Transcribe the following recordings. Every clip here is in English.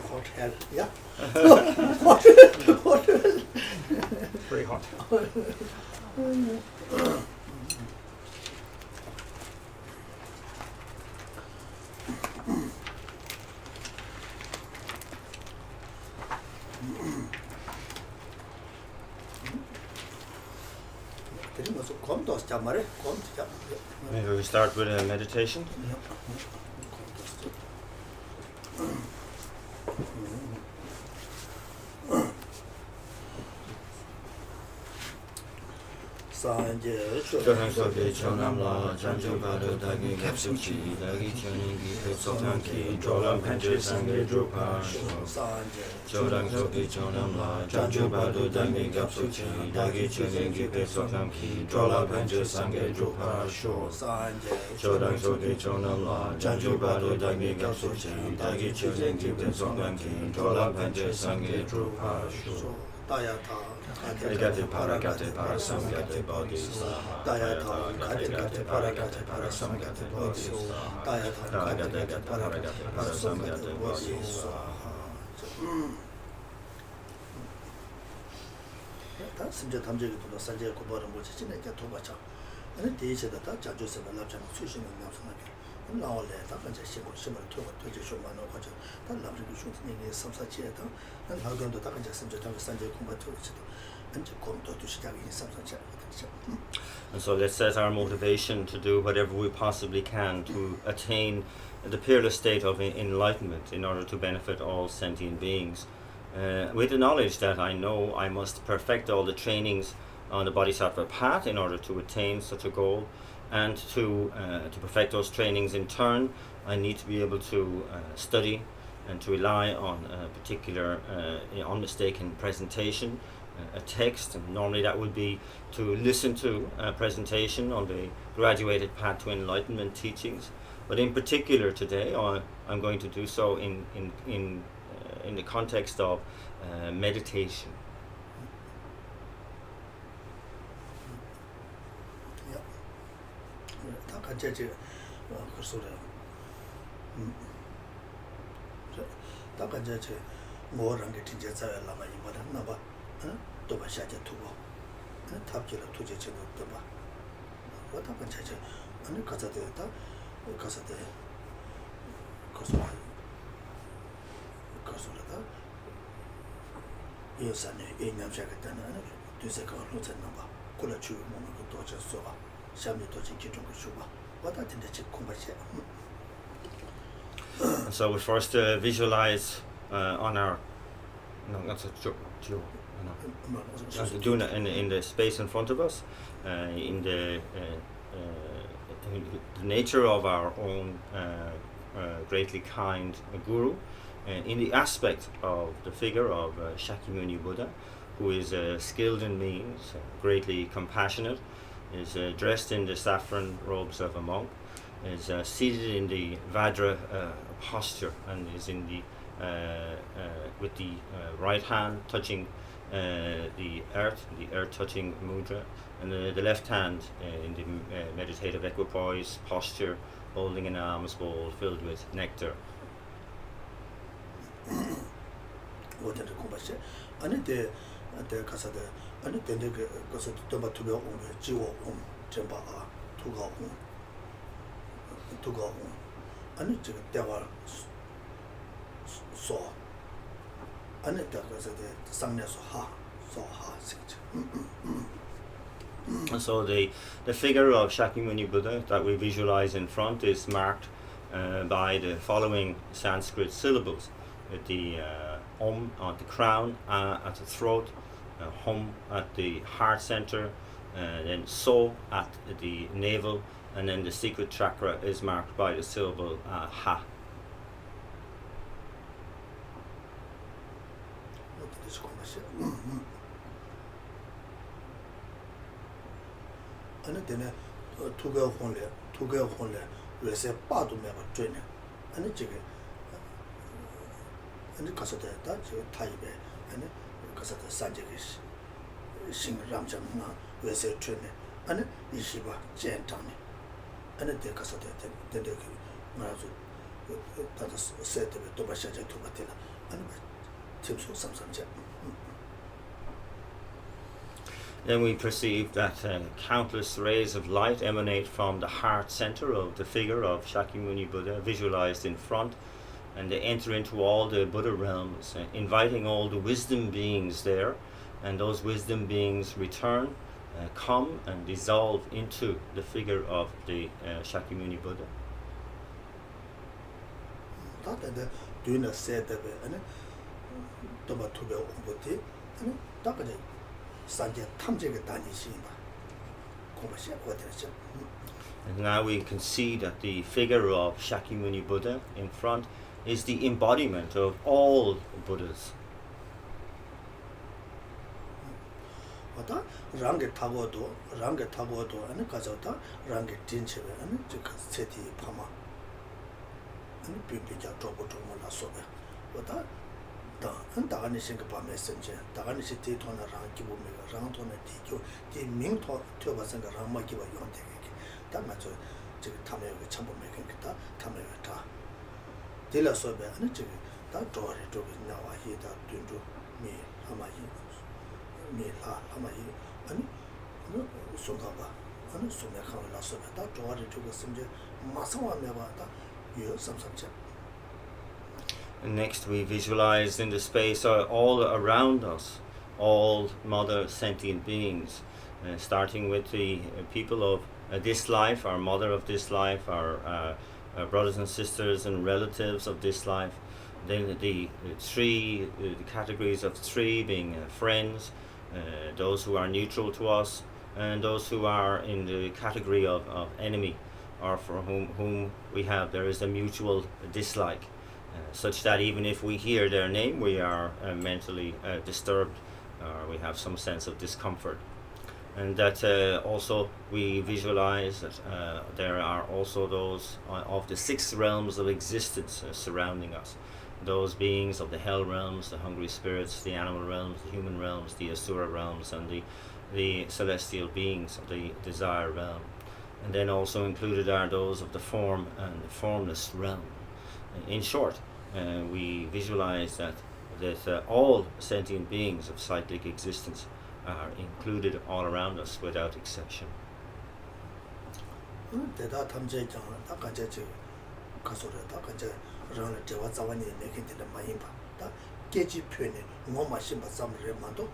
Hot hell, yeah. Hot. Very hot. Maybe we start with a meditation. Chorang soke chonam la janju bado dagi kapsuchi dagi chyoningi pepsotanki cholam penche sangye drupa sho. Chorang soke chonam la janju bado dagi kapsuchi dagi chyoningi pepsotanki cholam penche sangye drupa sho. Chorang soke chonam la janju bado dagi kapsuchi dagi chyoningi pepsotanki cholam penche sangye drupa sho. Gate paragate parasamgate bodhis. Dayata gate paragate parasamgate bodhis. Dayata gate paragate parasamgate bodhis. 심지어 담제기 또 산제 고바는 뭐지 진짜 도바차. 아니 대체다 다 자주세가 납잖아. 수신은 나서나게. 나올래 다 간제 신고 심을 토고 토지 쇼만 하고 저 달라지고 쇼트닝에 삼사치에다 난 하던도 다 간제 심지어 담 산제 공부 토지도 안제 공도도 시작이 삼사치. And so let's set our motivation to do whatever we possibly can to attain the peerless state of enlightenment in order to benefit all sentient beings. With the knowledge that I know I must perfect all the trainings on the Bodhisattva path in order to attain such a goal, and to perfect those trainings in turn, I need to be able to study and to rely on a particular unmistaken presentation, a text, and normally that would be to listen to a presentation on the graduated path to enlightenment teachings. But in particular today, I'm going to do so in the context of meditation. 간제지 그소래. 다 간제지 뭐랑 게 진짜 자라마 이거다 나봐. 또봐 샤제 두고. 탑지라 투제체도 또봐. 뭐다 간제지 아니 가자되다. 가서대. 거소라. 거소라다. 이어산에 인감자겠다는 두세가 로졌나 봐. 콜라추 뭐는 것도 어쩌서 봐. So we first visualize on our doing it in the space in front of us, in the nature of our own greatly kind guru, in the aspect of the figure of Shakyamuni Buddha, who is skilled in means, greatly compassionate, is dressed in the saffron robes of a monk, is seated in the Vajra posture, and is in the with the right hand touching the earth touching mudra, and the left hand in the meditative equipoise posture, holding an alms bowl filled with nectar. 아니 근데 그것도 좀 두려 오면 지워 전바가 두고 아니 지금 대화 소 아니 대가서 상내서 소하 생체. So the figure of Shakyamuni Buddha that we visualize in front is marked by the following Sanskrit syllables, with the Om at the crown, at the throat, Hum at the heart center, then So at the navel, and then the secret chakra is marked by the syllable Ha. 아니 되네 두개 혼래 왜세 빠도 매고追네 아니 지금 아니 가서 됐다 저 타입에 아니 가서 산적이 신ram장나 왜세追네 아니 이시바 젠장네 아니 대 가서 됐다 말아서 다도 세트에 도바샤제 도바텔라 아니 팀소 삼삼제. Then we perceive that countless rays of light emanate from the heart center of the figure of Shakyamuni Buddha, visualized in front, and they enter into all the Buddha realms, inviting all the wisdom beings there, and those wisdom beings return, come and dissolve into the figure of the Shakyamuni Buddha. 다들 뒤는 세트에 아니 도바투베 온보티 아니 다까지 산제 탐제게 다니시바 공부시 어디죠? And now we can see that the figure of Shakyamuni Buddha in front is the embodiment of all Buddhas. 어다 랑게 타고도 아니 가져다 랑게 진체에 아니 저 세티 파마 아니 비비자 조고조고나 소베 어다 다가니 생각 밤에 선제 다가니 시티 토나 랑기 보면 랑토나 디교 디 민토 튀어봐서 랑마기와 용되게 다 맞죠 지금 탐에가 참고 매긴다 탐에가 다 딜라 소베 아니 지금 다 도리 쪽에 나와 히다 둔도 미 하마이 미라 하마이 아니 손가봐 아니 손에 나서베 다 도리 쪽에 심지 마상와 매봐다 요 삼삼자. And next we visualize in the space all around us, all mother sentient beings, starting with the people of this life, our mother of this life, our brothers and sisters and relatives of this life. Then the categories of three being friends, those who are neutral to us, and those who are in the category of enemy, or for whom there is a mutual dislike. Such that even if we hear their name, we are mentally disturbed, or we have some sense of discomfort. And that also we visualize that there are also those of the 6 realms of existence surrounding us. Those beings of the hell realms, the hungry spirits, the animal realms, the human realms, the asura realms, and the celestial beings of the desire realm. And then also included are those of the form and the formless realm. In short, we visualize that all sentient beings of cyclic existence are included all around us without exception. 대다 탐제장 다까지 가서를 다까지 랑 제와 자원이 내긴데 많이 봐. 다 깨지 표현에 뭐 마신 바삼을 만도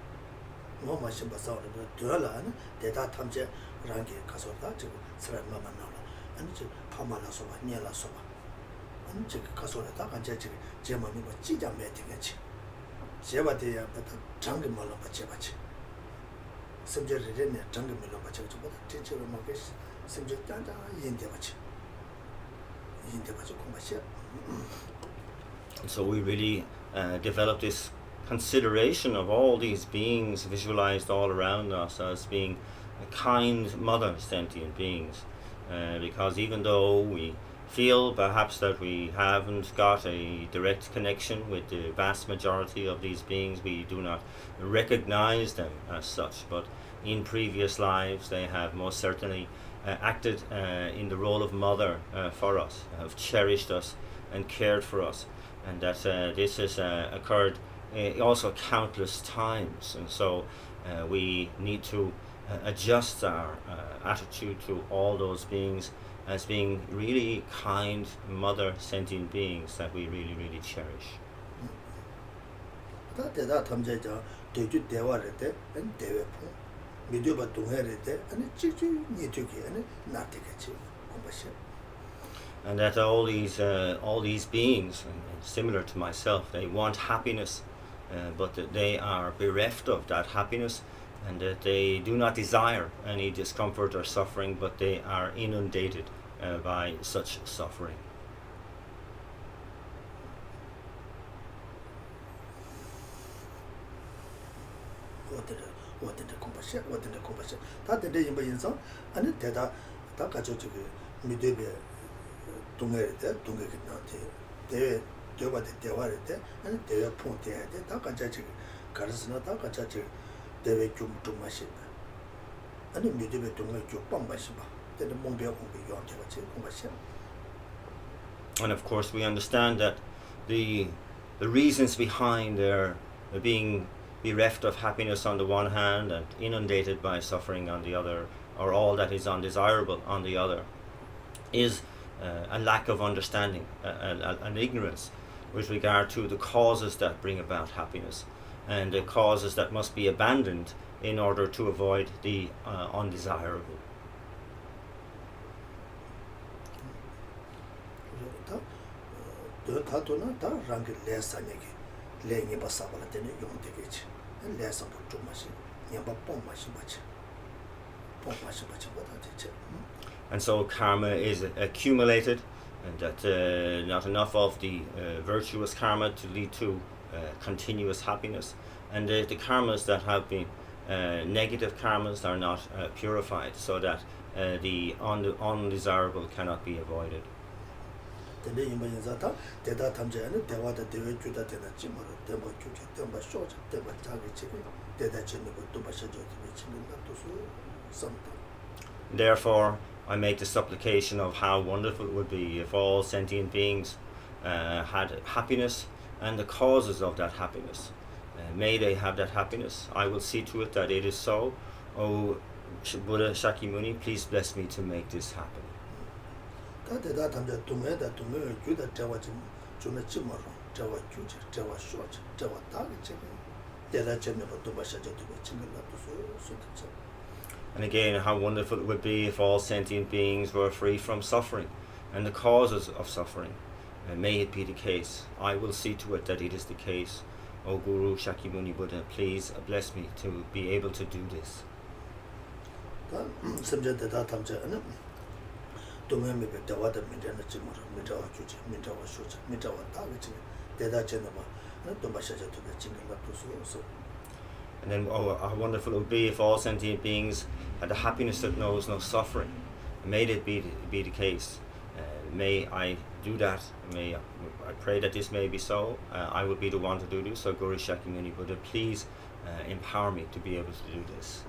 뭐 마신 바삼을 되어라는 대다 탐제 랑게 가서다 지금 사람만 만나라. 아니 저 파마라서 봐. 녀라서 봐. 아니 저 가서를 다까지 지금 제 마음이 뭐 찌자 매되겠지. 제바대야 보다 장기 말로 받지바지. 심지어는 장기 말로 받지보다 진짜로 막게 심지어 단다 인대바지. 인대바지 공부시야. So we really develop this consideration of all these beings visualized all around us as being kind mother sentient beings, because even though we feel perhaps that we haven't got a direct connection with the vast majority of these beings, we do not recognize them as such, but in previous lives they have most certainly acted in the role of mother for us, have cherished us and cared for us, and that this has occurred also countless times. And so we need to adjust our attitude to all those beings as being really kind mother sentient beings that we really, really cherish. 대다 탐제자 대주 대화를때 대외포 미디어바 동해를때 아니 찌찌 니트기 아니 나티겠지 공부시. And that all these beings, similar to myself, they want happiness, but that they are bereft of that happiness, and that they do not desire any discomfort or suffering, but they are inundated by such suffering. 어떤데 공부시 다들 이제 인상 아니 대다 다 가지고 미디어에 동해때 동해기한테 대외 저번에 대화를 때 아니 대외 폰대야 돼다 같이 가르스나 다 같이 대외 좀 마시 아니 미디어에 동해 좀 빵 마시 봐. 근데 몸배 공부 요한테 같이 공부시. And of course, we understand that the reasons behind their being bereft of happiness on the one hand and inundated by suffering on the other, or all that is undesirable on the other, is a lack of understanding, an ignorance with regard to the causes that bring about happiness and the causes that must be abandoned in order to avoid the undesirable. And so karma is accumulated, and that not enough of the virtuous karma to lead to continuous happiness, and the karmas that have been negative karmas are not purified, so that the undesirable cannot be avoided. Therefore, I make the supplication of how wonderful it would be if all sentient beings had happiness and the causes of that happiness. May they have that happiness. I will see to it that it is so. O Buddha Shakyamuni, please bless me to make this happen. And again, how wonderful it would be if all sentient beings were free from suffering and the causes of suffering. And may it be the case. I will see to it that it is the case. O Guru Shakyamuni Buddha, please bless me to be able to do this. And then, how wonderful it would be if all sentient beings had the happiness that knows no suffering. May it be the case. May I do that. May I pray that this may be so. I will be the one to do this. So Guru Shakyamuni Buddha, please empower me to be able to do this.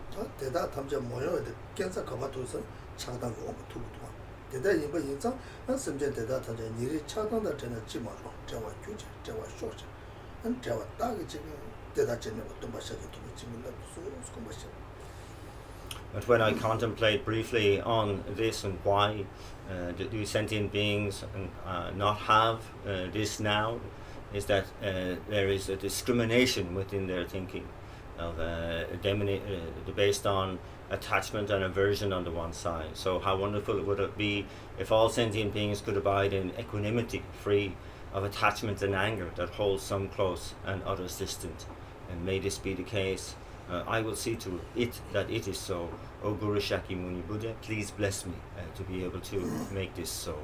But when I contemplate briefly on this and why do sentient beings not have this now, is that there is a discrimination within their thinking of based on attachment and aversion on the one side. So how wonderful would it be if all sentient beings could abide in equanimity, free of attachment and anger that holds some close and others distant. And may this be the case. I will see to it that it is so. O Guru Shakyamuni Buddha, please bless me to be able to make this so.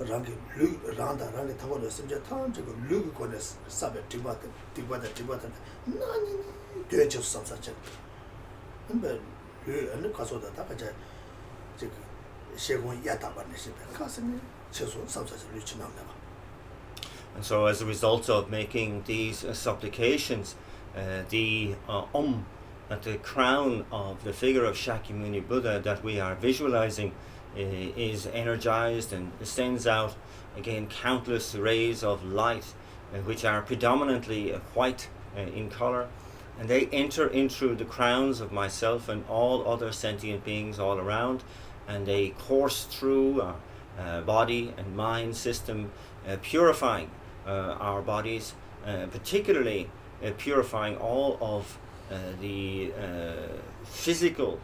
rangi randa rangi tagono simja tan jigo lugu kone sabe tibata nani deje samsa chen nbe lu kaso da ta kaja jigo shegon yata barne sibe kasini cheso samsa lu chinamne ba. And so as a result of making these supplications, the at the crown of the figure of Shakyamuni Buddha that we are visualizing is energized and sends out again countless rays of light which are predominantly white in color, and they enter into the crowns of myself and all other sentient beings all around, and they course through our body and mind system, purifying our bodies, particularly purifying all of the physically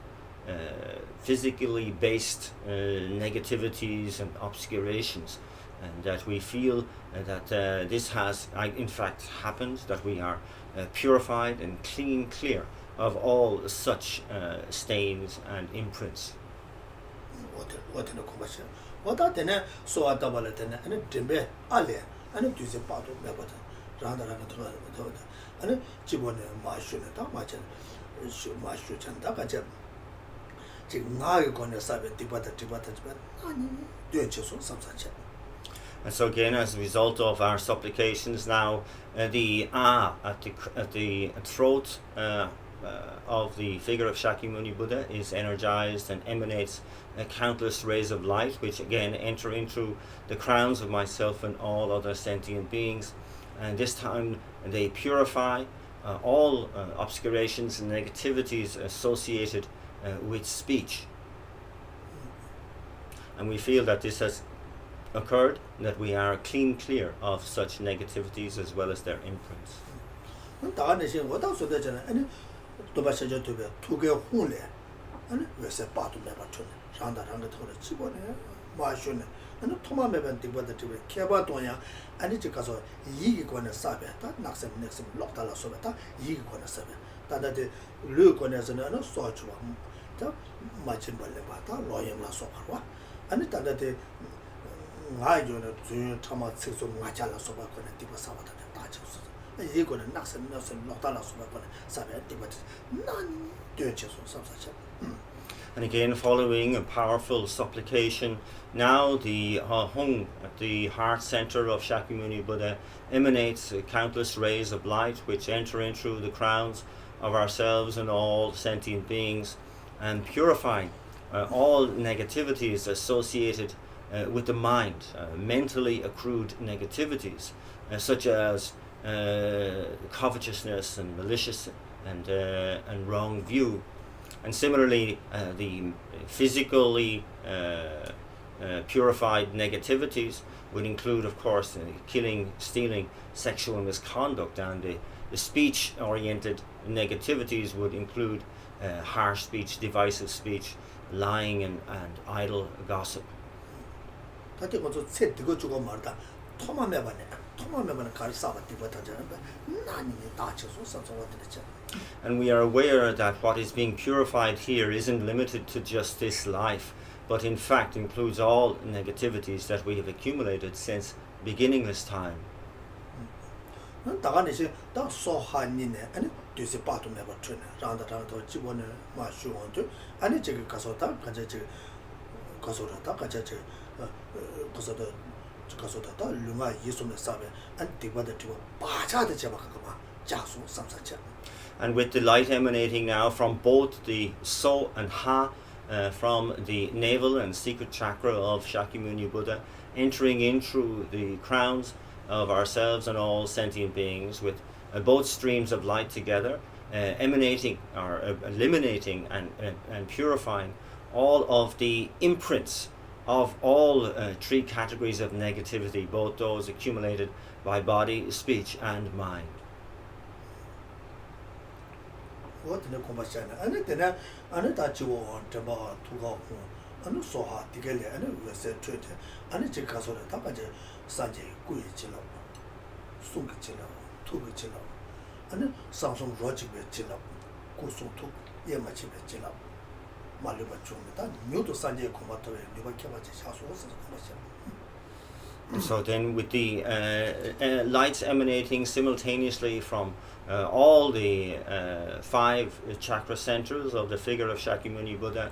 based negativities and obscurations, and that we feel that this has in fact happened, that we are purified and clear of all such stains and imprints. 마슈찬다 가자 지금 나의 권에 사베 디바다 아니 되어져서 삼사체. And so again, as a result of our supplications now, the at the throat of the figure of Shakyamuni Buddha is energized and emanates countless rays of light, which again enter into the crowns of myself and all other sentient beings. And this time they purify all obscurations and negativities associated with speech. And we feel that this has occurred, that we are clear of such negativities as well as their imprints. And again, following a powerful supplication, now the Hung, at the heart center of Shakyamuni Buddha, emanates countless rays of light which enter into the crowns of ourselves and all sentient beings, and purifying all negativities associated with the mind, mentally accrued negativities, such as covetousness and malicious and wrong view. And similarly, the physically purified negativities would include, of course, killing, stealing, sexual misconduct, and the speech-oriented negativities would include harsh speech, divisive speech, lying and idle gossip. And we are aware that what is being purified here isn't limited to just this life, but in fact includes all negativities that we have accumulated since beginningless time. And with the light emanating now from both the So and Ha, from the navel and secret chakra of Shakyamuni Buddha, entering in through the crowns of ourselves and all sentient beings, with both streams of light together, emanating or eliminating and purifying all of the imprints of all three categories of negativity, both those accumulated by body, speech, and mind. And so then with the lights emanating simultaneously from all the 5 chakra centers of the figure of Shakyamuni Buddha,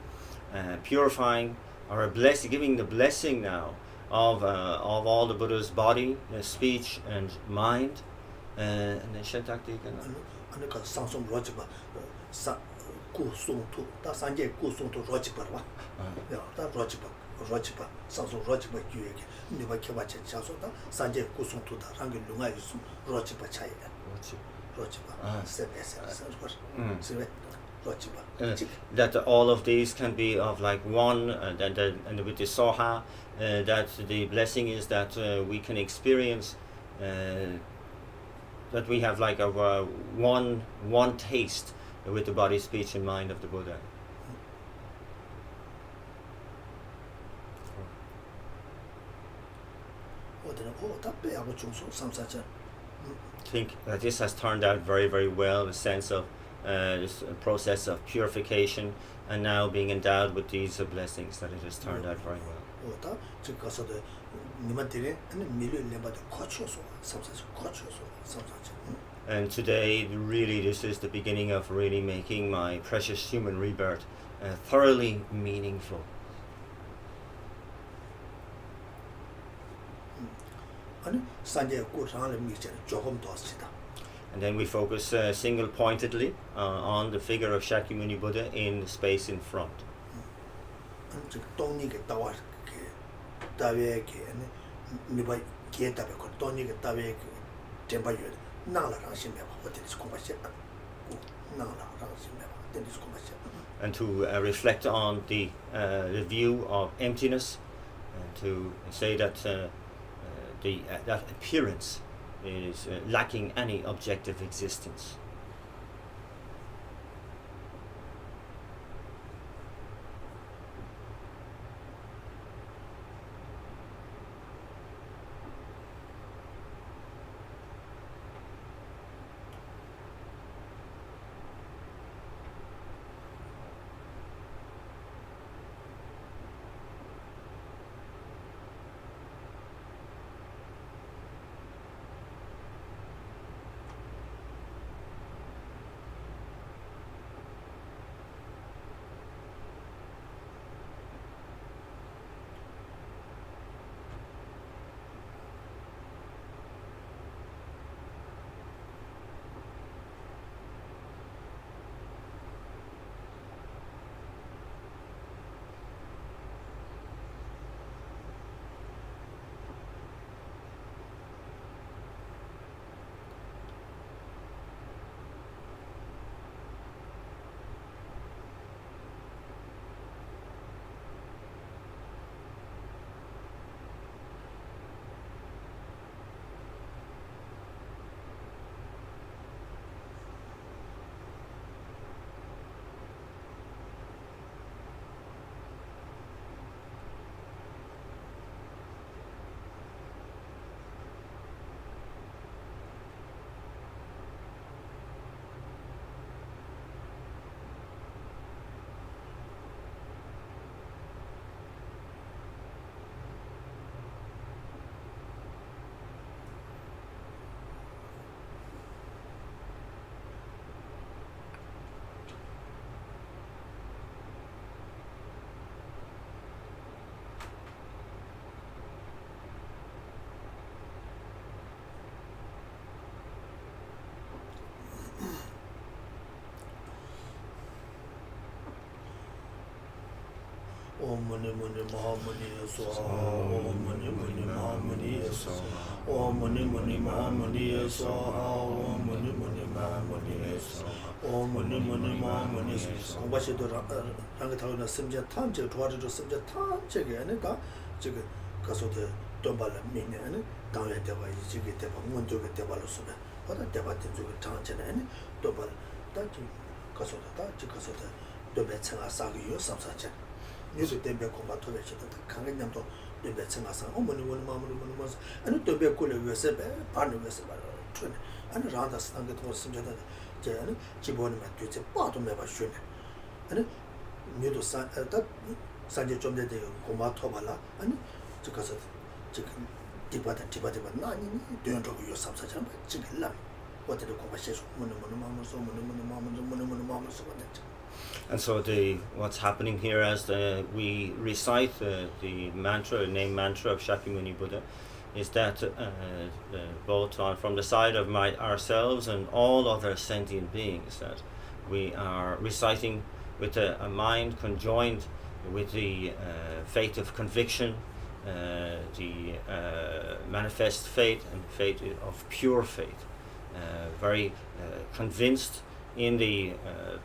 purifying or giving the blessing now of all the Buddha's body, speech and mind. And then Shentakti again. That all of these can be of like one, and with the Soha, that the blessing is that we can experience that we have like a one taste with the body, speech, and mind of the Buddha. I think that this has turned out very, very well, the sense of this process of purification, and now being endowed with these blessings, that it has turned out very well. And today, really, this is the beginning of really making my precious human rebirth thoroughly meaningful. And then we focus single-pointedly on the figure of Shakyamuni Buddha in the space in front. And to reflect on the view of emptiness, and to say that that appearance is lacking any objective existence. Om Mani Mani Mahamani Swaha. Om Mani Mani Mahamani Swaha. Om Mani Mani Mahamani Swaha. Om Mani Mani Mahamani Swaha. Om Mani Mani Mahamani Swaha. Bashido Ranga Tawna Simja Tamje Twari to Simja Tamje and da Jig Kaso de Dombala Mini and Daya Deva Jigi Deva Mundu Deva Sube. What a Deva to Tanjan and Dobal that Kaso da Jikaso de Dobetsa Sagi Samsacha. 뉴스 때문에 공부하더래 저도 강연장도 때문에 생각상 어머니 마음으로 먼저 아니 때문에 꼴을 위해서 반을 위해서 말을 아니 라다스 단계 더 심자다 제는 기본이 맞죠 빠도 매봐 쉬네 아니 뉴도 산제 좀 되게 공부하터 발라 아니 저 가서 지금 디바다 나니 되는다고 요 삼사장 지금 라 어떻게 공부하셔서 마음으로 And so what's happening here as we recite the name mantra of Shakyamuni Buddha is that both from the side of ourselves and all other sentient beings, that we are reciting with a mind conjoined with the faith of conviction, the manifest faith and faith of pure faith, very convinced in the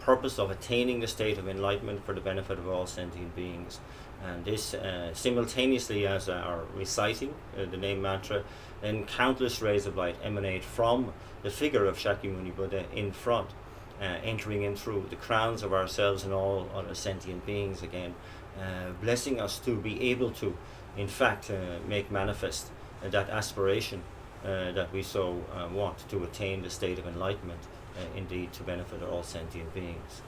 purpose of attaining the state of enlightenment for the benefit of all sentient beings. And this simultaneously as our reciting the name mantra, then countless rays of light emanate from the figure of Shakyamuni Buddha in front, entering in through the crowns of ourselves and all other sentient beings again, blessing us to be able to, in fact, make manifest that aspiration that we so want to attain the state of enlightenment, indeed to benefit all sentient beings.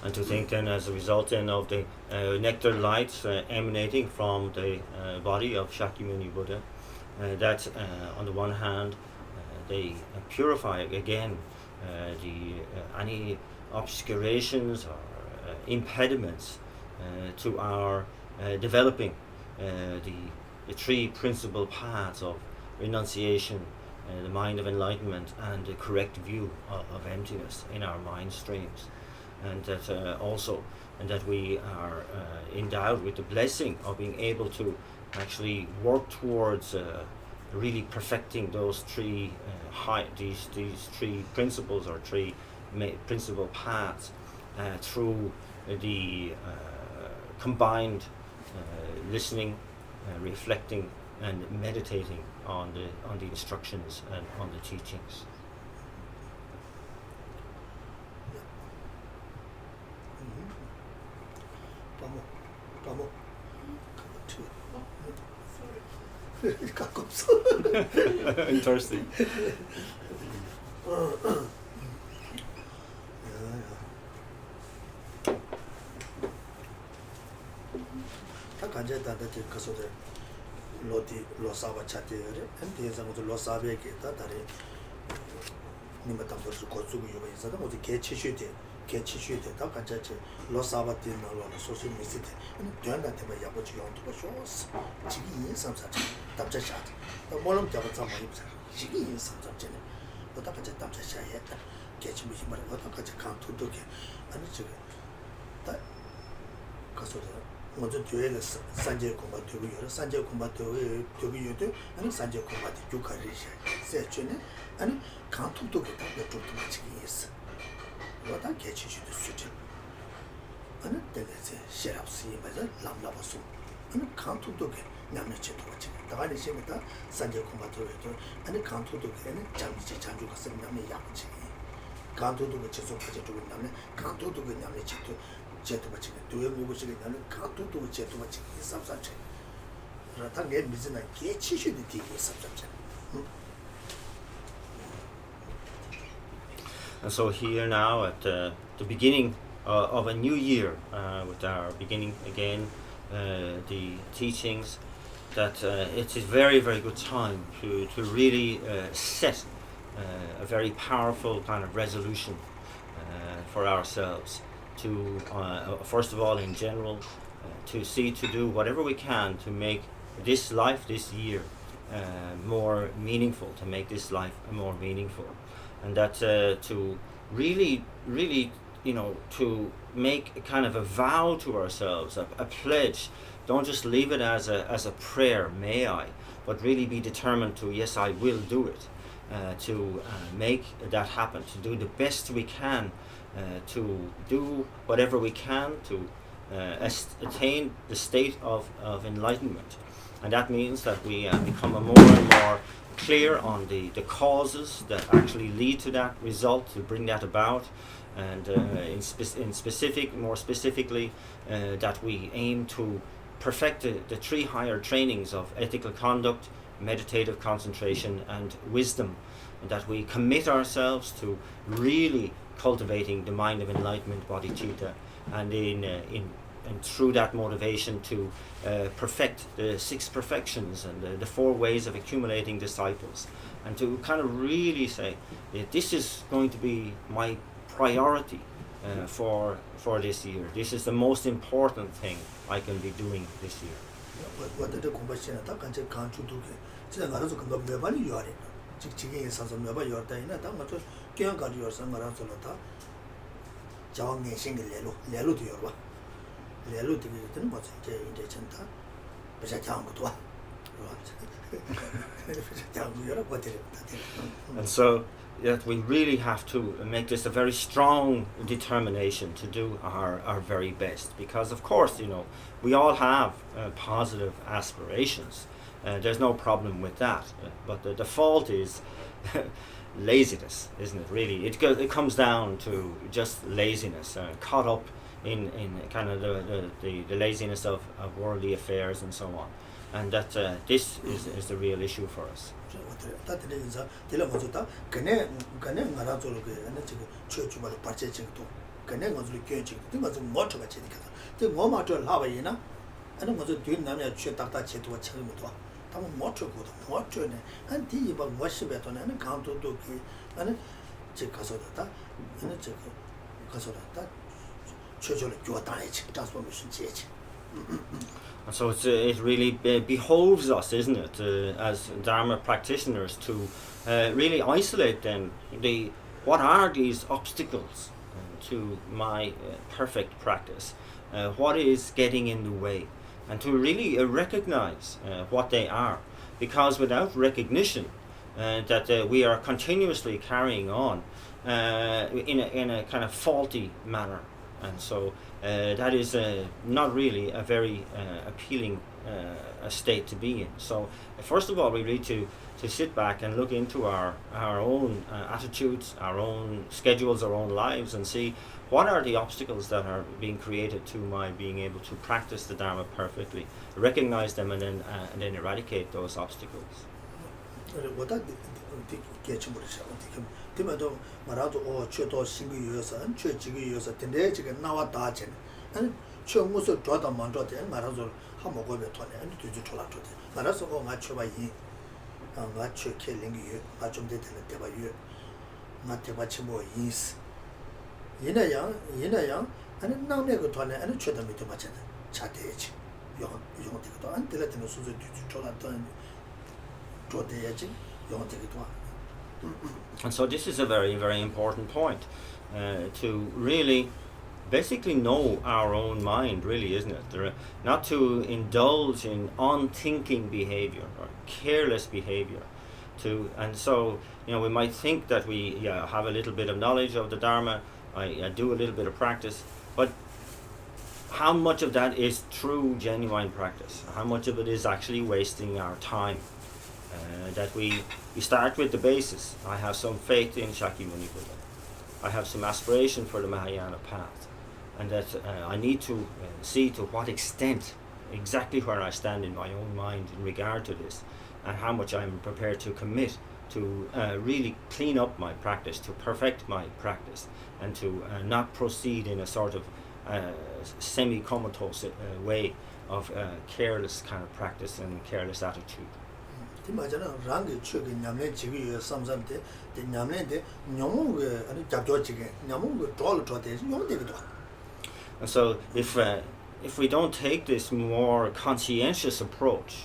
And to think then, as a result then of the nectar lights emanating from the body of Shakyamuni Buddha, that on the one hand they purify again any obscurations or impediments to our developing the three principal paths of renunciation, the mind of enlightenment, and the correct view of emptiness in our mind streams. And that also, and that we are endowed with the blessing of being able to actually work towards really perfecting those three these three principles or three principal paths through the combined listening, reflecting, and meditating on the instructions and on the teachings. I'm thirsty. 먼저 교회에 산재 공부 되고 여러 산재 공부 되고 요도 아니 산재 공부 되고 가리시 세트네 아니 간통도 그다 좀 같이 있어. 뭐다 개치주도 수준. 아니 되게서 셰랍스 이마자 람라버스. 아니 간통도 그 남녀체도 같이. 다가니 시부터 산재 공부 되고 아니 간통도 그는 잠시 자주 갔을 남의 약치. 간통도 그 계속 가지고 남의 간통도 그 남녀체도 제도 같이 도에 무엇이 나는 각도도 제도 같이 삽삽체 라탄게 미즈나 개치슈디 되게 삽삽체. And so here now at the beginning of a new year, with our beginning again the teachings, that it's a very, very good time to really set a very powerful kind of resolution for ourselves. To first of all, in general, to see to do whatever we can to make this life, this year, more meaningful, to make this life more meaningful, and that to really, to make a kind of a vow to ourselves, a pledge. Don't just leave it as a prayer, may I, but really be determined to, yes, I will do it, to make that happen, to do the best we can. To do whatever we can to attain the state of enlightenment. And that means that we become more and more clear on the causes that actually lead to that result, to bring that about, and more specifically, that we aim to perfect the three higher trainings of ethical conduct, meditative concentration, and wisdom, and that we commit ourselves to really cultivating the mind of enlightenment, bodhicitta, and and through that motivation to perfect the six perfections and the four ways of accumulating disciples, and to kind of really say that this is going to be my priority for this year. This is the most important thing I can be doing this year. 직직이 사서 몇번 열다이나 다 맞죠. 그냥 가지고 열서 말아서다. 자원의 신을 레로도 열어. 레로 되게 되는 거죠. 이제 전다. 배자 자원 것도 와. And so that we really have to make this a very strong determination to do our very best, because of course, we all have positive aspirations. There's no problem with that, but the default is laziness, isn't it? Really, it comes down to just laziness, caught up in kind of the laziness of worldly affairs and so on, and that this is the real issue for us. So it really behoves us, isn't it, as Dharma practitioners, to really isolate then what are these obstacles to my perfect practice, what is getting in the way, and to really recognize what they are, because without recognition that we are continuously carrying on in a kind of faulty manner, and so that is not really a very appealing state to be in. So first of all, we need to sit back and look into our own attitudes, our own schedules, our own lives, and see what are the obstacles that are being created to my being able to practice the Dharma perfectly, recognize them, and then eradicate those obstacles. And so this is a very, very important point, to really basically know our own mind, really, isn't it? Not to indulge in unthinking behavior or careless behavior. And so, we might think that we have a little bit of knowledge of the Dharma, I do a little bit of practice, but how much of that is true, genuine practice? How much of it is actually wasting our time? That we start with the basis. I have some faith in Shakyamuni Buddha. I have some aspiration for the Mahayana path. And that I need to see to what extent, exactly where I stand in my own mind in regard to this, and how much I'm prepared to commit to really clean up my practice, to perfect my practice, and to not proceed in a sort of semi-comatose way of careless kind of practice and careless attitude. And so if we don't take this more conscientious approach,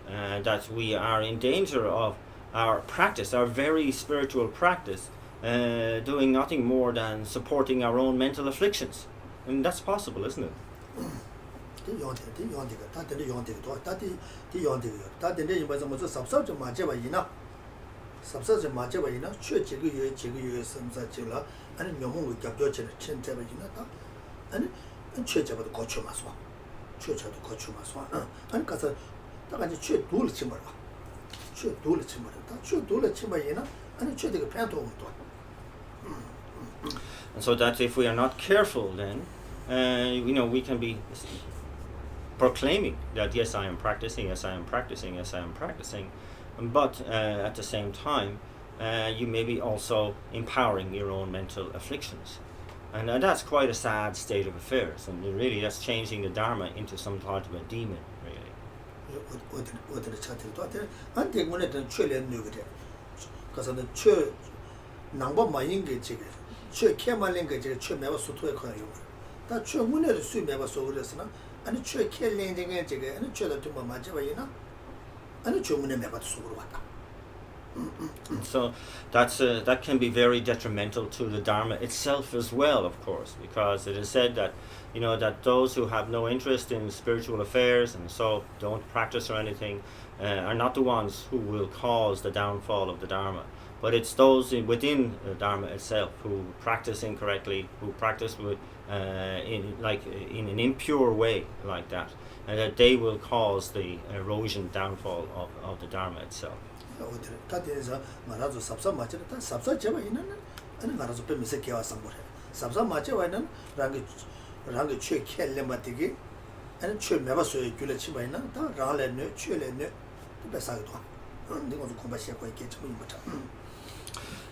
that we are in danger of our practice, our very spiritual practice, doing nothing more than supporting our own mental afflictions. And that's possible, isn't it? And so that if we are not careful, then we can be proclaiming that yes, I am practicing, yes, I am practicing, yes, I am practicing, but at the same time, you may be also empowering your own mental afflictions. And that's quite a sad state of affairs, and really that's changing the Dharma into some sort of a demon, really. So that can be very detrimental to the Dharma itself as well, of course, because it is said that that those who have no interest in spiritual affairs and so don't practice or anything are not the ones who will cause the downfall of the Dharma, but it's those within the Dharma itself who practice incorrectly, who practice with in an impure way like that, and that they will cause the erosion, downfall of the Dharma itself.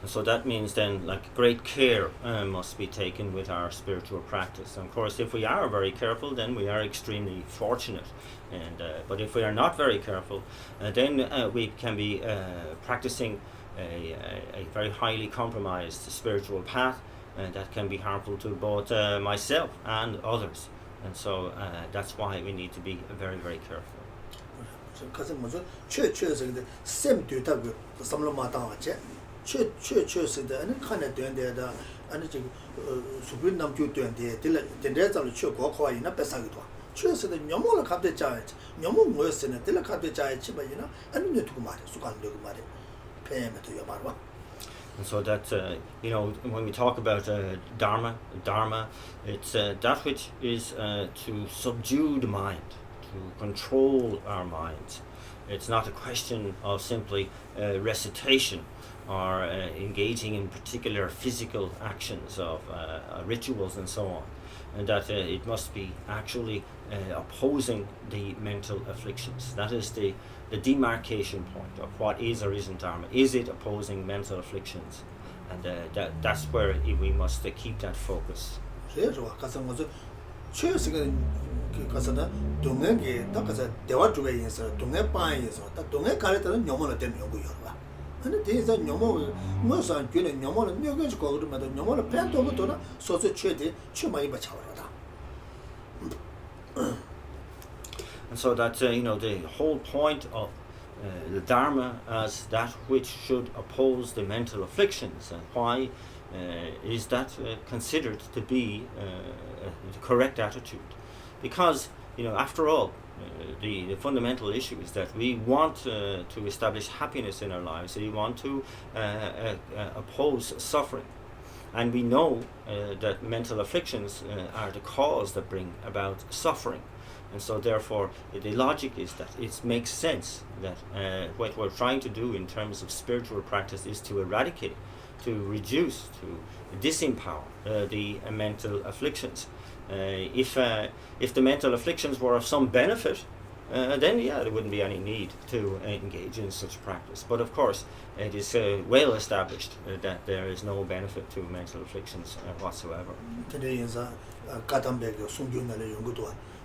So that means then great care must be taken with our spiritual practice. And of course, if we are very careful, then we are extremely fortunate. And but if we are not very careful, then we can be practicing a very highly compromised spiritual path, and that can be harmful to both myself and others. And so that's why we need to be very, very careful. And so that when we talk about dharma, it's that which is to subdue the mind, to control our minds. It's not a question of simply recitation or engaging in particular physical actions of rituals and so on, and that it must be actually opposing the mental afflictions. That is the demarcation point of what is or isn't Dharma. Is it opposing mental afflictions? And that's where we must keep that focus. And so that the whole point of the Dharma as that which should oppose the mental afflictions, and why is that considered to be the correct attitude? Because, after all, the fundamental issue is that we want to establish happiness in our lives. We want to oppose suffering. And we know that mental afflictions are the cause that bring about suffering. And so therefore the logic is that it makes sense that what we're trying to do in terms of spiritual practice is to eradicate, to reduce, to disempower the mental afflictions. If the mental afflictions were of some benefit, then there wouldn't be any need to engage in such practice. But of course, it is well established that there is no benefit to mental afflictions whatsoever.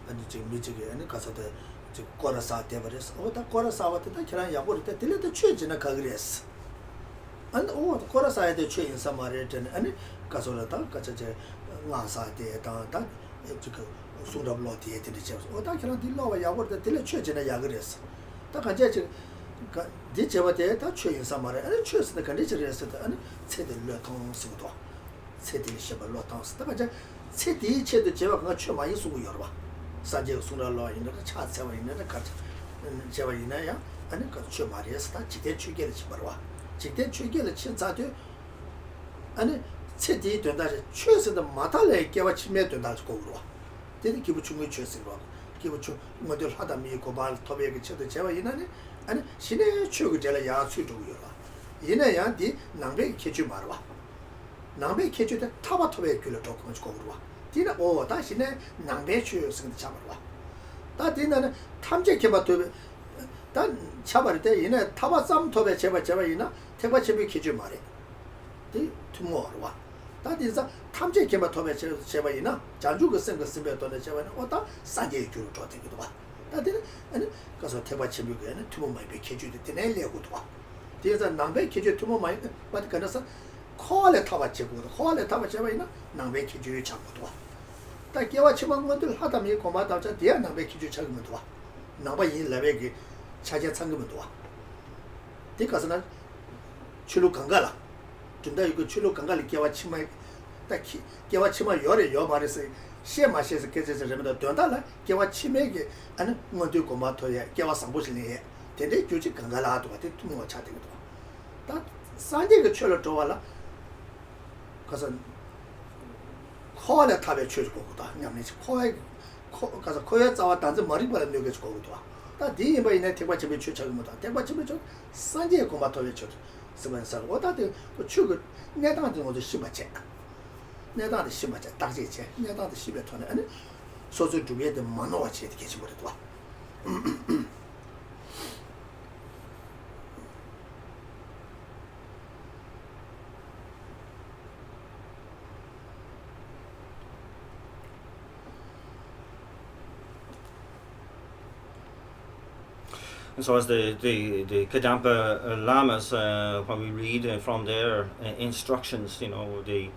아니 지금 미치게 아니 가서도 지금 거라사 대버렸어. 어다 거라사와도 그냥 야고르때 들려도 취지나 가그랬어. 아니 거라사에 대 취인 사마레든 아니 가서라다 가서제 나사대 다다 지금 소라블로티에 되지. 어다 그냥 딜러와 야고르때 들려 취지나 야그랬어. 다 가제 지금 디제바데 다 취인 사마레 아니 취스는 간디지랬어. 아니 세들려 통수도 세들이 셔발로 통수. 다 가제 세디 체도 제가 그가 취 많이 쓰고 열어 봐. 산제 순라로 있는 거 차세와 있는 거 같아. 제가 있나요? 아니 그 주말에서 지대 추계를 집어와. 지대 추계를 친자도 아니 세디 된다. 최선의 마탈에 깨와 침에 된다 고로. 되게 기부 중에 최선으로. 기부 중 모델 하다 미고 발 토베게 쳐도 제가 있나네. 아니 신의 추구 제가 야 추주고요. 이내야 디 남배 개주 말와. 남배 개주대 타바 토베 길을 조금 고로. 디나 다시네 남배추 승 잡아봐. 다 디나는 탐제 개발도 단 잡을 때 이내 타바쌈 토베 제바 이나 태바 제비 기준 말해. 디 투모와. 다 디자 탐제 개발 토베 제바 이나 자주 그 생각 쓰면 또 제바는 어다 산제 주로 줘되기도 봐. 다 디는 아니 가서 태바 제비 그는 투모 많이 기준이 되네 레고도 봐. 디자 남배 기준 투모 많이 받 가서 코알에 타바 제고 코알에 타바 제바 이나 남배 기준이 잡고도 봐. 다 개와 치만 것들 하다미 고마다자 디야 남배 기준 찾으면 도와. 나바 이 레벨이 차제 참으면 도와. 디가서는 출루 강가라. 준다 이거 출루 강가리 개와 치만 딱 개와 치만 열에 여 말해서 시에 마셔서 계제서 되면 된다라. 개와 치매게 아니 뭐도 고마토야. 개와 상보실래. 근데 규칙 강가라도 같은 투모 차대도. 다 산제가 출루 도와라. 가서 코알에 탑에 쳐줄 거고다. 그냥 코에 가서 코에 자와 단지 머리 벌어 내게 줄 거고도. 다 뒤에 있는 대과집에 추적입니다. 대과집에 좀 산지에 고마토에 쳐. 쓰면서 어다데 그 추고 내다한테 모두 심하지. 내다한테 심하지. 딱지지. 내다한테 심해 터네. 아니 소소 주변에 만화같이 이렇게 계시 버려도. And so as the Kadampa Lamas, when we read from their instructions, the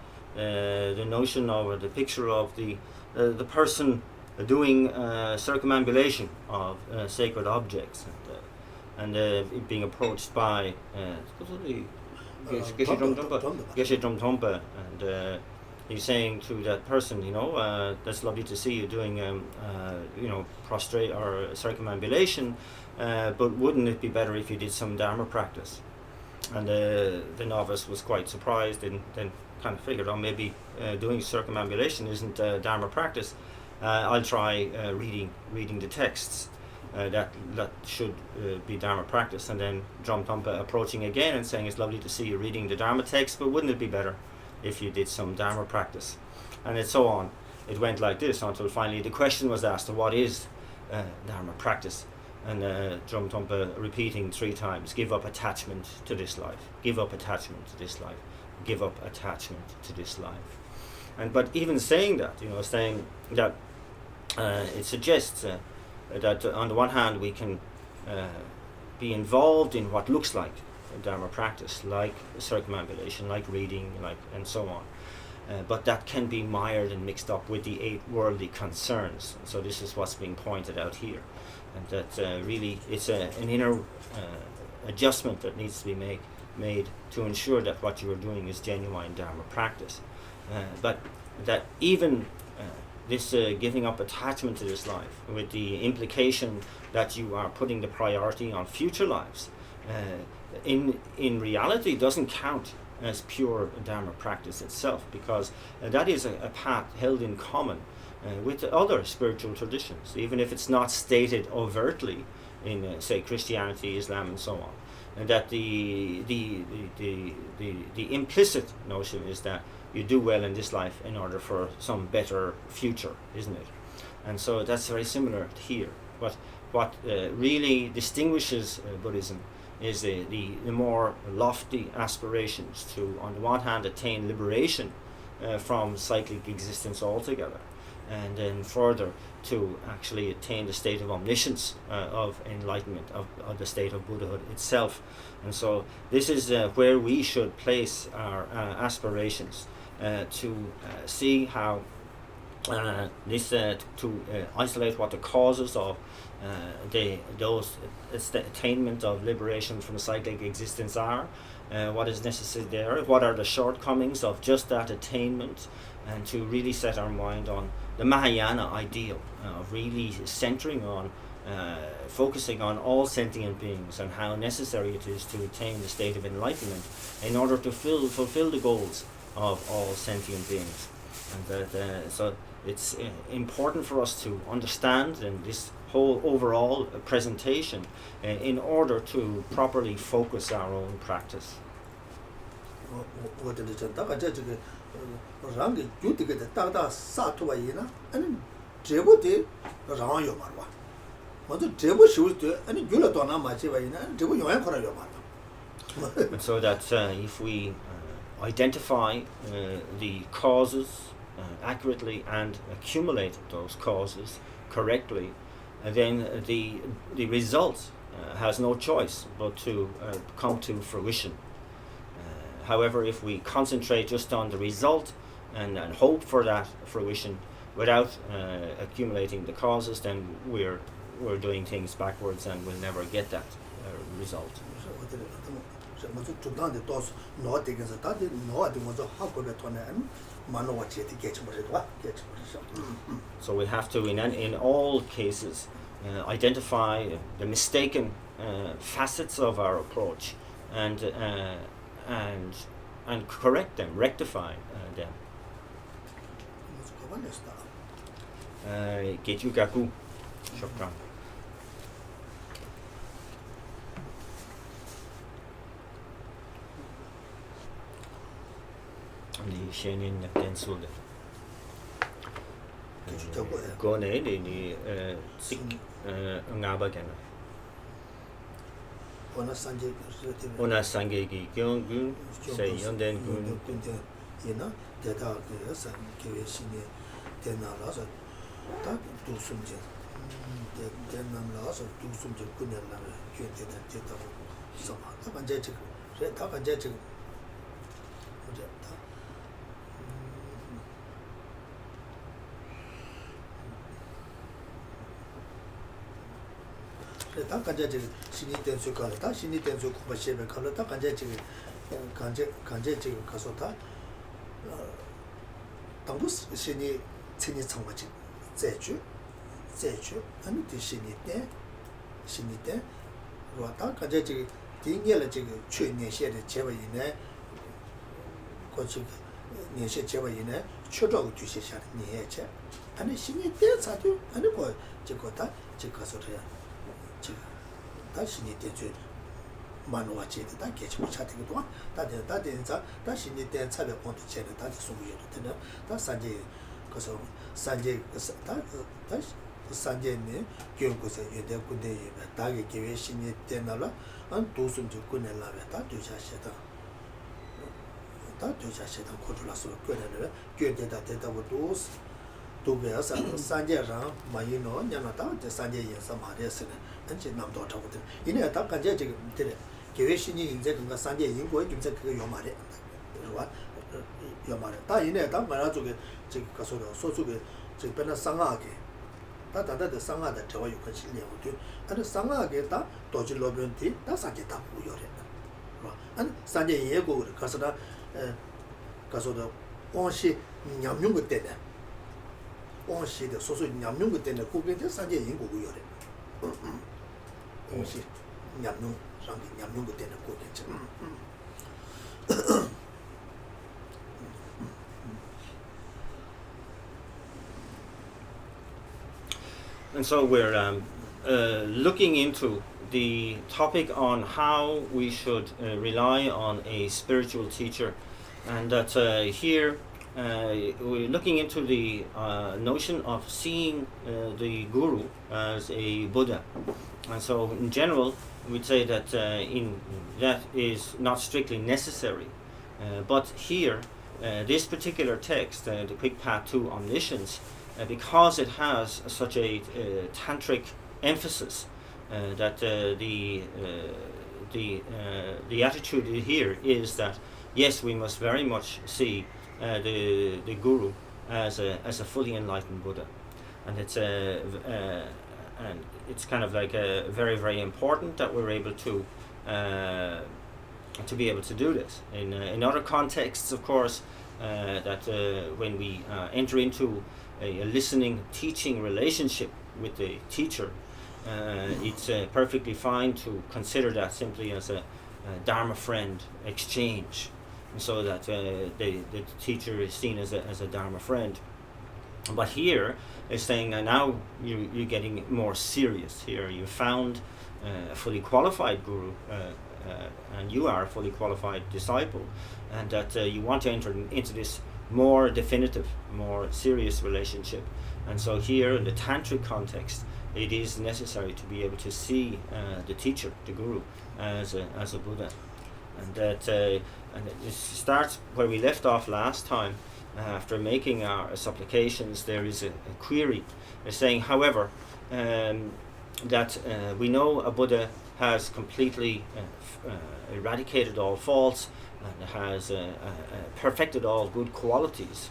notion of or the picture of the person doing circumambulation of sacred objects and being approached by Geshe Drumtompa, and he's saying to that person, that's lovely to see you doing, prostrate or circumambulation. But wouldn't it be better if you did some Dharma practice? And the novice was quite surprised and then kind of figured, maybe doing circumambulation isn't Dharma practice. I'll try reading the texts. That should be Dharma practice. And then Drumtompa approaching again and saying, it's lovely to see you reading the Dharma text, but wouldn't it be better if you did some Dharma practice? And it's so on. It went like this until finally the question was asked, what is Dharma practice? And Drumtompa repeating 3 times, give up attachment to this life, give up attachment to this life, give up attachment to this life. But even saying that, saying that it suggests that on the one hand we can be involved in what looks like Dharma practice, like circumambulation, like reading, and so on. But that can be mired and mixed up with the 8 worldly concerns. So this is what's being pointed out here. And that really it's an inner adjustment that needs to be made made to ensure that what you are doing is genuine Dharma practice. But that even this giving up attachment to this life, with the implication that you are putting the priority on future lives, in reality doesn't count as pure Dharma practice itself, because that is a path held in common with other spiritual traditions, even if it's not stated overtly in, say, Christianity, Islam, and so on. And that the implicit notion is that you do well in this life in order for some better future, isn't it? And so that's very similar here. But what really distinguishes Buddhism is the more lofty aspirations to, on the one hand, attain liberation from cyclic existence altogether, and then further to actually attain the state of omniscience, of enlightenment, of the state of Buddhahood itself. And so this is where we should place our aspirations, to see how to isolate what the causes of those attainment of liberation from cyclic existence are, what is necessary there, what are the shortcomings of just that attainment, and to really set our mind on the Mahayana ideal of really centering on, focusing on all sentient beings and how necessary it is to attain the state of enlightenment in order to fulfill the goals of all sentient beings. And that, so it's important for us to understand in this whole overall presentation in order to properly focus our own practice. And so that if we identify the causes accurately and accumulate those causes correctly, then the result has no choice but to come to fruition. However, if we concentrate just on the result and hope for that fruition without accumulating the causes, then we're doing things backwards and we'll never get that result. So we have to, in all cases, identify the mistaken facets of our approach and correct them, rectify them. Gechugaku, shukran. Ni shenin na tensulde. Gone ni sik ngaba kana. Ona sangye ki kyong gun say yonden gun ina deta ke san ke shine tena la sa ta tu sumje de nam la sa tu sumje kunya la ke deta sama ta banje chik re ta banje chik 다 간제지 신이 된수 가다 신이 된수 고바시에 가다 간제지 간제지 가서 다 당부 신이 천이 청마지 제주 아니 신이 때 와다 간제지 딩게를 지금 최년시에 제외이네 거치 년시 제외이네 초적 주시샤 니에체 아니 신이 때 사도 아니 거 저거다 저거서 다시니 대주 만화체도 다 개체 차트기도 다된자 다시니 대 차별 본도 체는 다 소비해도 되나 다 산제 그래서 산제 다 산제네 교육에서 예대 군대에 다게 계획 신이 되나라 안 도순 접근해라면 다 되자시다 고들라서 그래는 교대다 대다고도 도배서 산제랑 마이노 냐나다 산제 예서 말했으네 단지 남도 하거든. 이내 다 간제 지금 되네. 계획신이 이제 그가 산제 인고에 좀 그거 요 말에. 요 말에. 다 이내 다 말아 쪽에 지금 가서도 소속에 지금 변화 상하게. 다다다 상하다 저와 요 같이 내고도. 아니 상하게 다 도지 로변티 다 산제 다 무요래. 안 산제 예고 가서다 가서도 온시 냠뇽 거 때네 온시의 소소 냠뇽 거 때네 고게데 산제 인고고 요래 온시 냠뇽 상기 냠뇽 거 때네 고게 And so we're looking into the topic on how we should rely on a spiritual teacher, and that here we're looking into the notion of seeing the guru as a Buddha. And so in general we'd say that that is not strictly necessary, but here this particular text, the Quick Path to Omniscience, because it has such a tantric emphasis, that the attitude here is that yes, we must very much see the guru as a fully enlightened Buddha, and it's kind of like very, very important that we're able to be able to do this. In other contexts, of course, that when we enter into a listening, teaching relationship with the teacher, it's perfectly fine to consider that simply as a Dharma friend exchange, and so that the teacher is seen as a Dharma friend. But here is saying now you're getting more serious. Here you found a fully qualified guru, and you are a fully qualified disciple, and that you want to enter into this more definitive, more serious relationship. And so here in the tantric context, it is necessary to be able to see the teacher, the guru, as a Buddha, and that and it starts where we left off last time. After making our supplications, there is a query saying, however, that we know a Buddha has completely eradicated all faults and has perfected all good qualities,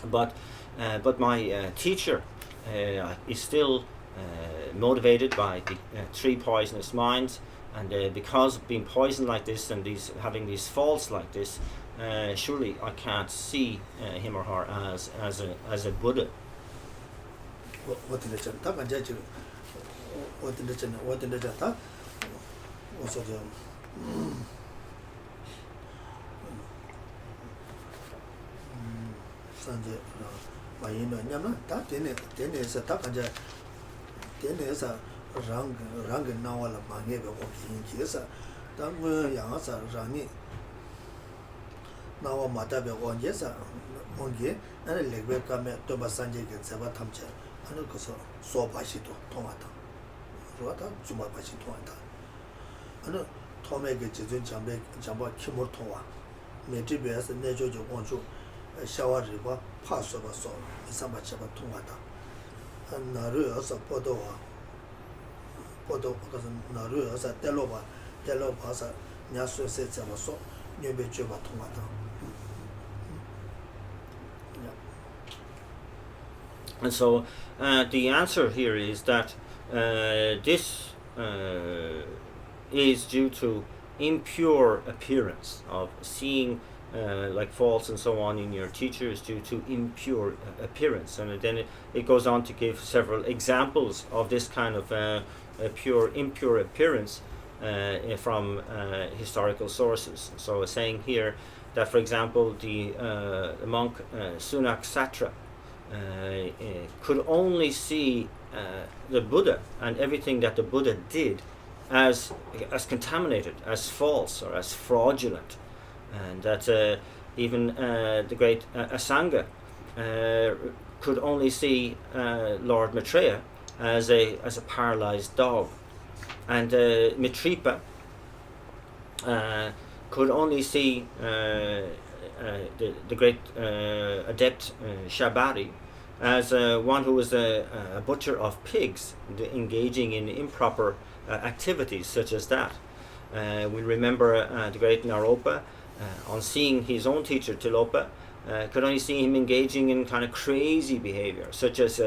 but my teacher is still motivated by the three poisonous minds, and because of being poisoned like this and having these faults like this, surely I can't see him or her as a Buddha. 산제 마이노 냠나 다 데네서 다 간자 데네서 랑 나와라 망게베 오긴지서 당고 양아서 라니 나와 마다베 온제서 온게 나는 레베 카메 또바 산제게 제바 탐체 하는 거서 소바시도 통하다 그러다 주마바시 통하다 어느 토메게 지진 잠바 키모 통와 메티베스 내조조 원주 샤와리바 파소바소 이사바차바 통하다 나르어서 보도 그것은 나르어서 텔로바서 냐스세 잡아서 녀베줘바 통하다. And so the answer here is that this is due to impure appearance of seeing like faults and so on in your teacher is due to impure appearance, and then it goes on to give several examples of this kind of impure appearance from historical sources. So it's saying here that, for example, the monk Sunak Satra could only see the Buddha and everything that the Buddha did as contaminated, as false or as fraudulent, and that even the great Asanga could only see Lord Maitreya as a paralyzed dog, and Mitripa could only see the great adept Shabari as one who was a butcher of pigs, engaging in improper activities such as that. We remember the great Naropa, on seeing his own teacher Tilopa, could only see him engaging in kind of crazy behavior, such as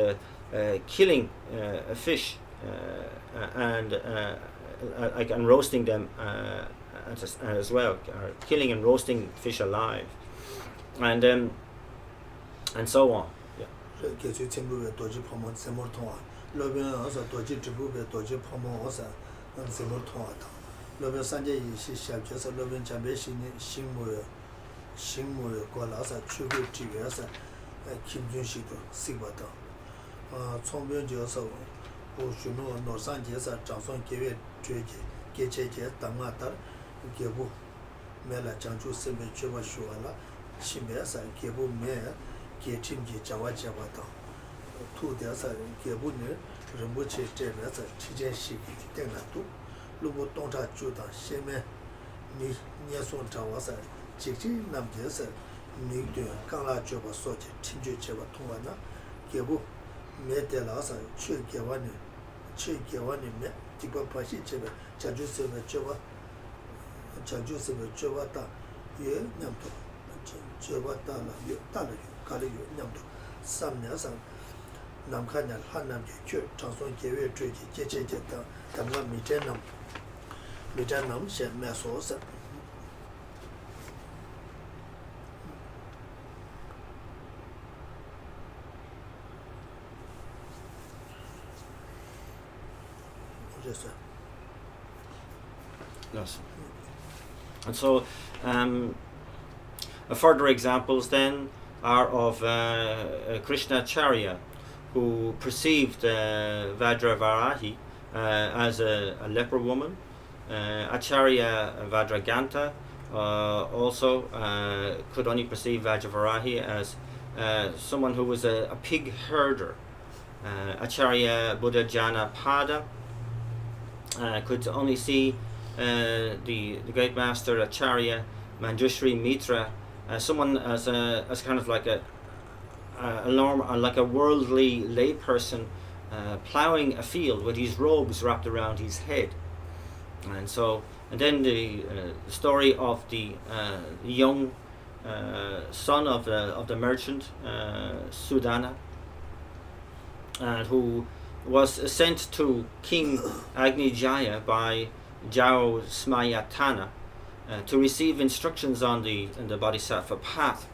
killing a fish and roasting them as well, killing and roasting fish alive, and so on. Yeah. mela chanchu sembe cheba shuala chimbe sa gebu me getim ge jawa jawa ta tu de sa gebu ne rembo che te na sa tijen shi de na tu lubo tongta chu da sheme ni nya son ta wa sa chi chi nam de sa ni de kang la cheba so che tinje cheba tongwa na gebu me de la sa che gewa ni me tiba pa shi cheba chanchu sembe cheba chanchu sembe cheba ta ye nyam to cheba ta la ye ta la ka le ye nyam to sam nya sang nam kha nya han nam je che chang son ge we zhui ji je je je ta kam ga mi ten nam shen me so sa Yes. And so further examples then are of Krishnacharya, who perceived Vajravarahi as a leper woman. Acharya Vajraganta also could only perceive Vajravarahi as someone who was a pig herder. Acharya Buddhajanapada could only see the great master Acharya Manjushri Mitra as someone as kind of like a worldly layperson ploughing a field with his robes wrapped around his head. And then the story of the young son of the merchant Sudana, who was sent to King Agnijaya by Jao Smayatana to receive instructions on the Bodhisattva path.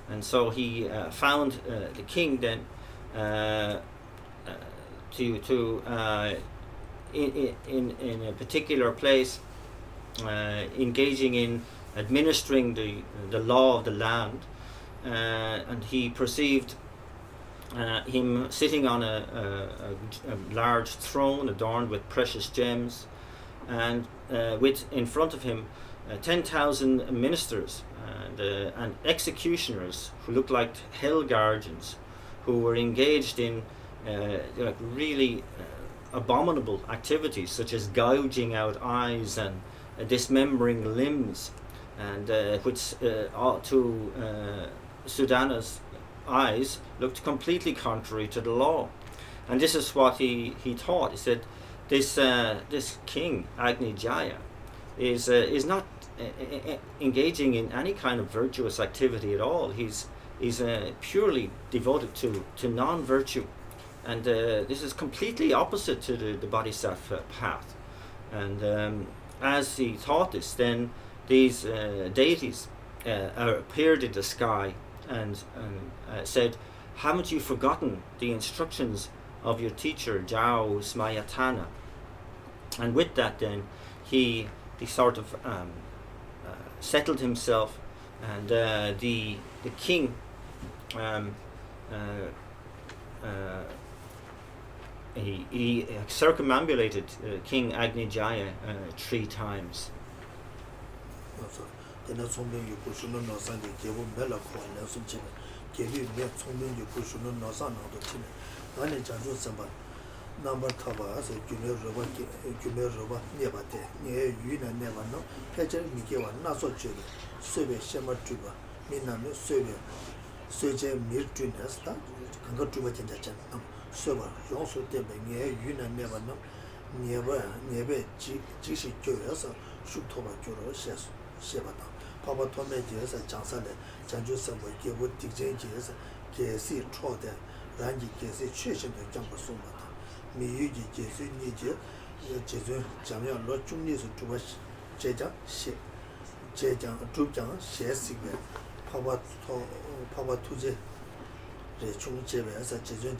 And so he found the king then in a particular place, engaging in administering the law of the land, and he perceived him sitting on a large throne adorned with precious gems, and with in front of him 10,000 ministers and executioners who looked like hell guardians, who were engaged in really abominable activities such as gouging out eyes and dismembering limbs, and which to Sudana's eyes looked completely contrary to the law. And this is what he taught. He said this king Agnijaya is not engaging in any kind of virtuous activity at all. He's purely devoted to non-virtue, and this is completely opposite to the Bodhisattva path. And as he taught this, then these deities appeared in the sky and said, "Haven't you forgotten the instructions of your teacher Jao Smayatana?" And with that, then he sort of settled himself, and the king he circumambulated King Agnijaya 3 times. Number Tava, so Junior Roba, Nebate, near Yuna never know, Peter Mikewa, Naso Chili, Sube Shema Tuba, Minami, Sube, Suje Mirtunas, Kango Tuba Jachan, Soba, also Debe, near Yuna never know, never Gishi Curious, Shutoba Juro, Shebata, Papa Tome Jess, Chansale, Janju Sabo, Gibu Dick Jess, KC Trotter, Rangi KC Cheshin, Jumper Sumata. Mi yu ji jesu ni je jesu jamya lo chung ni su tuba 제자 시 제장 주장 시식에 파바 투제 중제에서 제전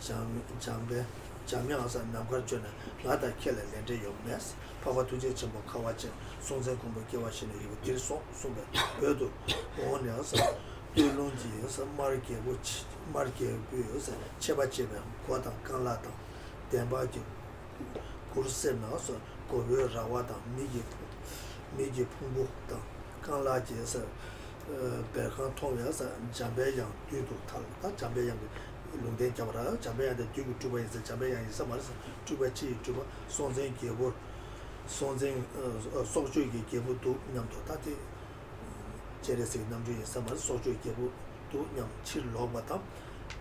장배 장명에서 남과전에 나다 켈레 렌데 요메스 파바 투제 좀 가와지 송전 공부 개와시는 이거 딜소 송배 여도 오늘서 딜론지에서 마르게 비어서 제바제베 고다 간라다 덴바지 구르세나서 고베라와다 미지 풍부다 간라지에서 백한 통해서 잠배양 뒤도 탈다 잠배양 롱된 잡아라 잠배양의 뒤고 주변에서 잠배양에서 말해서 주변치 주변 손전 개보 손전 소주기 개보도 냠도 다티 제레스 남주에서 말 소주 개보도 냠 칠로바다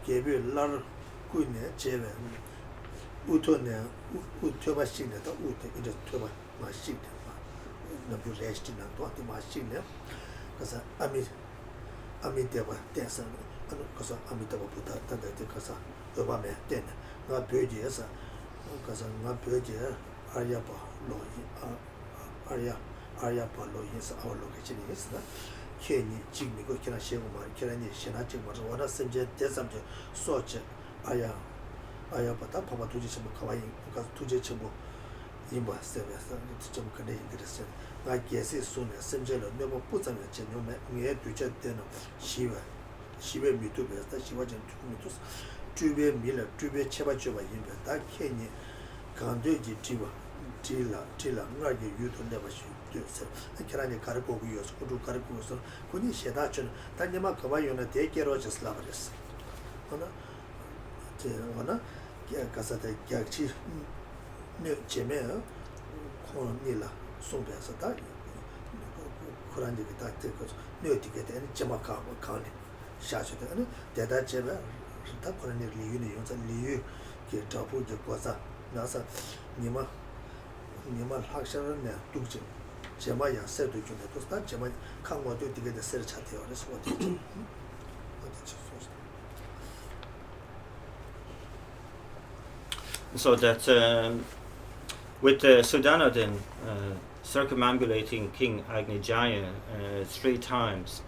개비 lar 꾸네 제베 우토네 우토바시네다 우토 이제 토바 마시네 남주 레스티나 도한테 마시네 그래서 아미데바 대선 그래서 아미데바보다 단단히 가서 어바메 되네 나 벼지에서 그래서 나 벼지 아야바 로이 아야바 로이에서 아울로게지니 있어 케니 지미고 키나 시고 말 키라니 시나 지고 와라 semje 대삼제 소체 아야바다 파바 두지 좀 가와이 그래서 두지 좀 임바 세베서 좀 근데 인터레스 나 계속 손에 semje로 너무 부자면 제놈에 내 뒤에 되는 시베 미투베다 시와전 미투스 주베 밀어 주베 쳐봐줘봐 임바 다 케니 간데지 지와 딜라 나게 유도 내봐시 됐어 그러니 가르고 비어서 고루 가르고서 군이 셰다천 단내마 가봐요나 대게로 just 하나 제가 가사대 약치 네 제메 코니라 송배서 다 그런데 다 되고 뇌티게 되는 제마카 칸이 샤셔되는 대다 제베 다 그런 리유니 용자 리유 게 잡고게 거사 나서 니마 학생은 두지 제마야 세도 중에 또 제마 강화도 되게 됐을 차대요. 그래서 어디 So that with Sudanadin circumambulating King Agnijaya 3 times,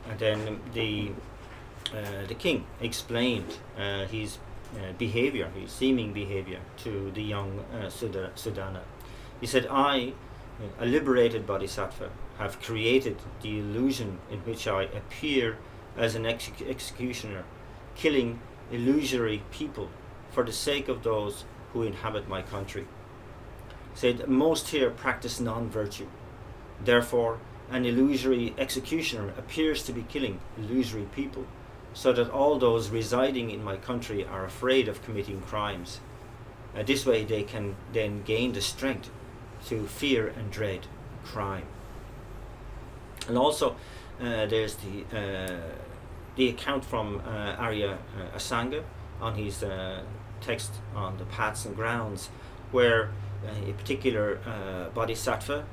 and then the king explained his behavior, his seeming behavior to the young Sudana. He said, I, a liberated bodhisattva, have created the illusion in which I appear as an executioner, killing illusory people for the sake of those who inhabit my country. Said, most here practice non-virtue. Therefore, an illusory executioner appears to be killing illusory people, so that all those residing in my country are afraid of committing crimes. This way they can then gain the strength to fear and dread crime. And also there's the account from Arya Asanga on his text on the paths and grounds, where a particular bodhisattva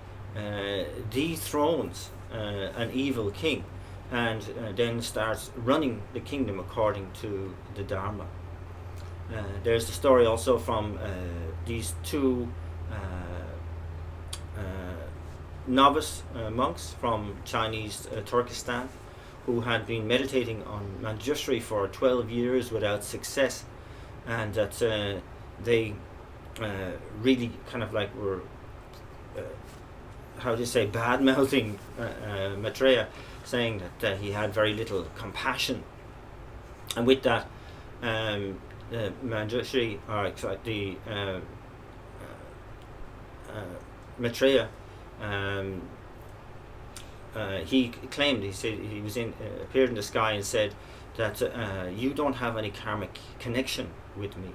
dethrones an evil king and then starts running the kingdom according to the Dharma. There's the story also from these two novice monks from Chinese Turkestan, who had been meditating on Manjushri for 12 years without success, and that they really kind of like were bad-mouthing Maitreya, saying that he had very little compassion. And with that, Manjushri, or the Maitreya, he claimed, he said he was appeared in the sky and said that you don't have any karmic connection with me,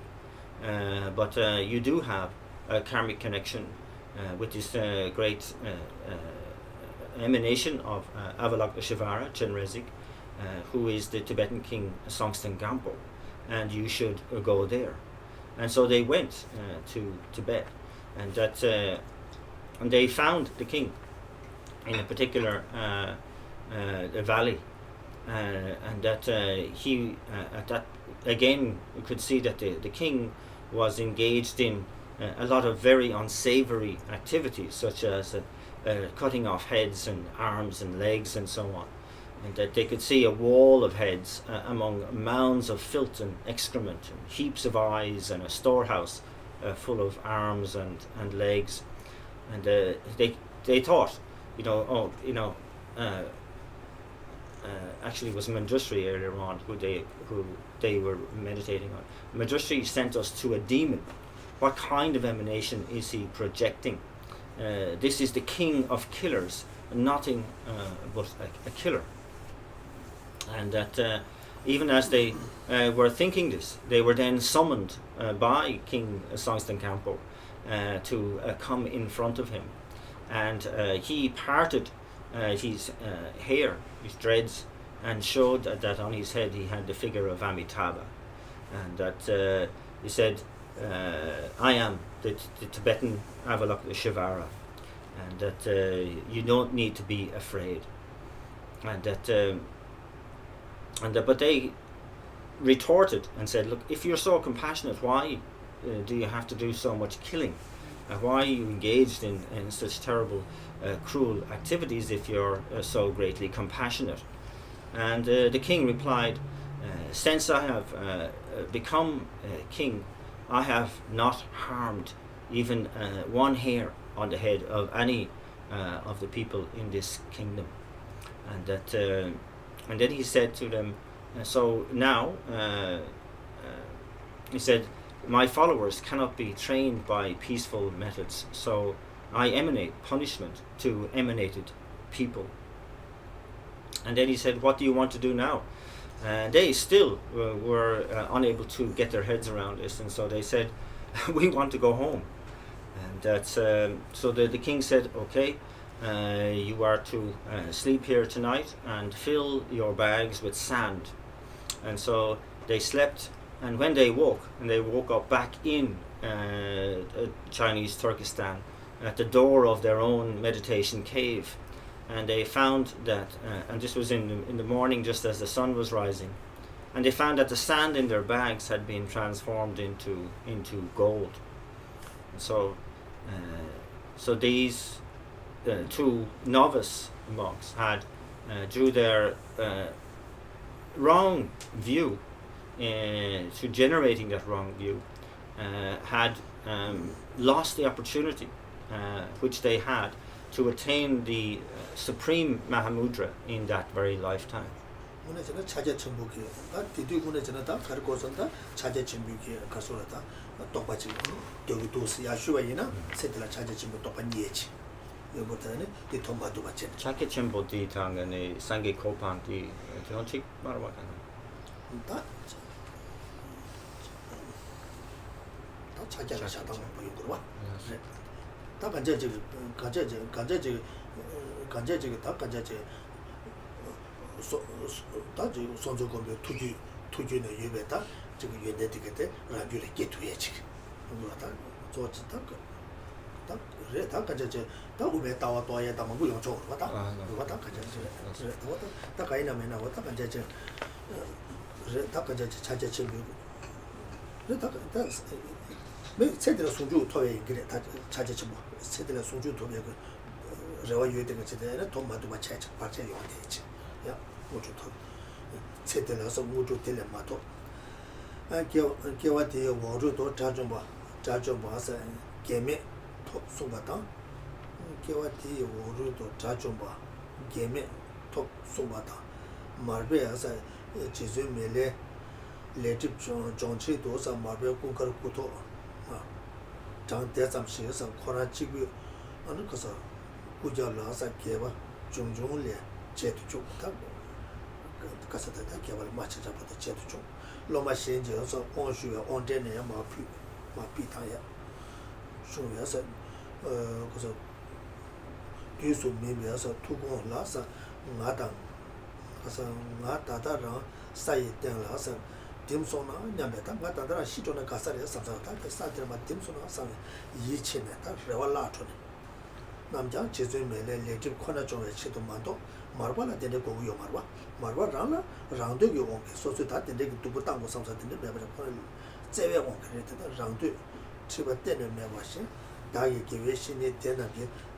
but you do have a karmic connection with this great emanation of Avalokiteshvara Chenrezig, who is the Tibetan king Songtsen Gampo, and you should go there. And so they went to Tibet, and that and they found the king in a particular valley, and that he at that again you could see that the king was engaged in a lot of very unsavory activities, such as cutting off heads and arms and legs and so on, and that they could see a wall of heads among mounds of filth and excrement and heaps of eyes and a storehouse full of arms and legs, and they thought, actually it was Manjushri earlier on who they were meditating on. Manjushri sent us to a demon. What kind of emanation is he projecting? This is the king of killers, nothing but a killer. And that even as they were thinking this, they were then summoned by King Songtsen Gampo to come in front of him. And he parted his hair, his dreads, and showed that on his head he had the figure of Amitabha. And that he said, I am the Tibetan Avalokiteshvara, and that you don't need to be afraid. And that, but they retorted and said, look, if you're so compassionate, why do you have to do so much killing? Why are you engaged in such terrible, cruel activities if you're so greatly compassionate? And the king replied, since I have become king, I have not harmed even one hair on the head of any of the people in this kingdom. And that, and then he said to them, so now, he said, my followers cannot be trained by peaceful methods, so I emanate punishment to emanated people. And then he said, what do you want to do now? And they still were unable to get their heads around this, and so they said, we want to go home. And that's, so the king said, okay, you are to sleep here tonight and fill your bags with sand. And so they slept, and when they woke up back in Chinese Turkestan at the door of their own meditation cave, and they found that, and this was in the morning just as the sun was rising, and they found that the sand in their bags had been transformed into gold. And so these two novice monks had, through their wrong view, through generating that wrong view, had lost the opportunity which they had to attain the supreme Mahamudra in that very lifetime. Chake chimbo di tanga ni sangi kopan di chik marwakana.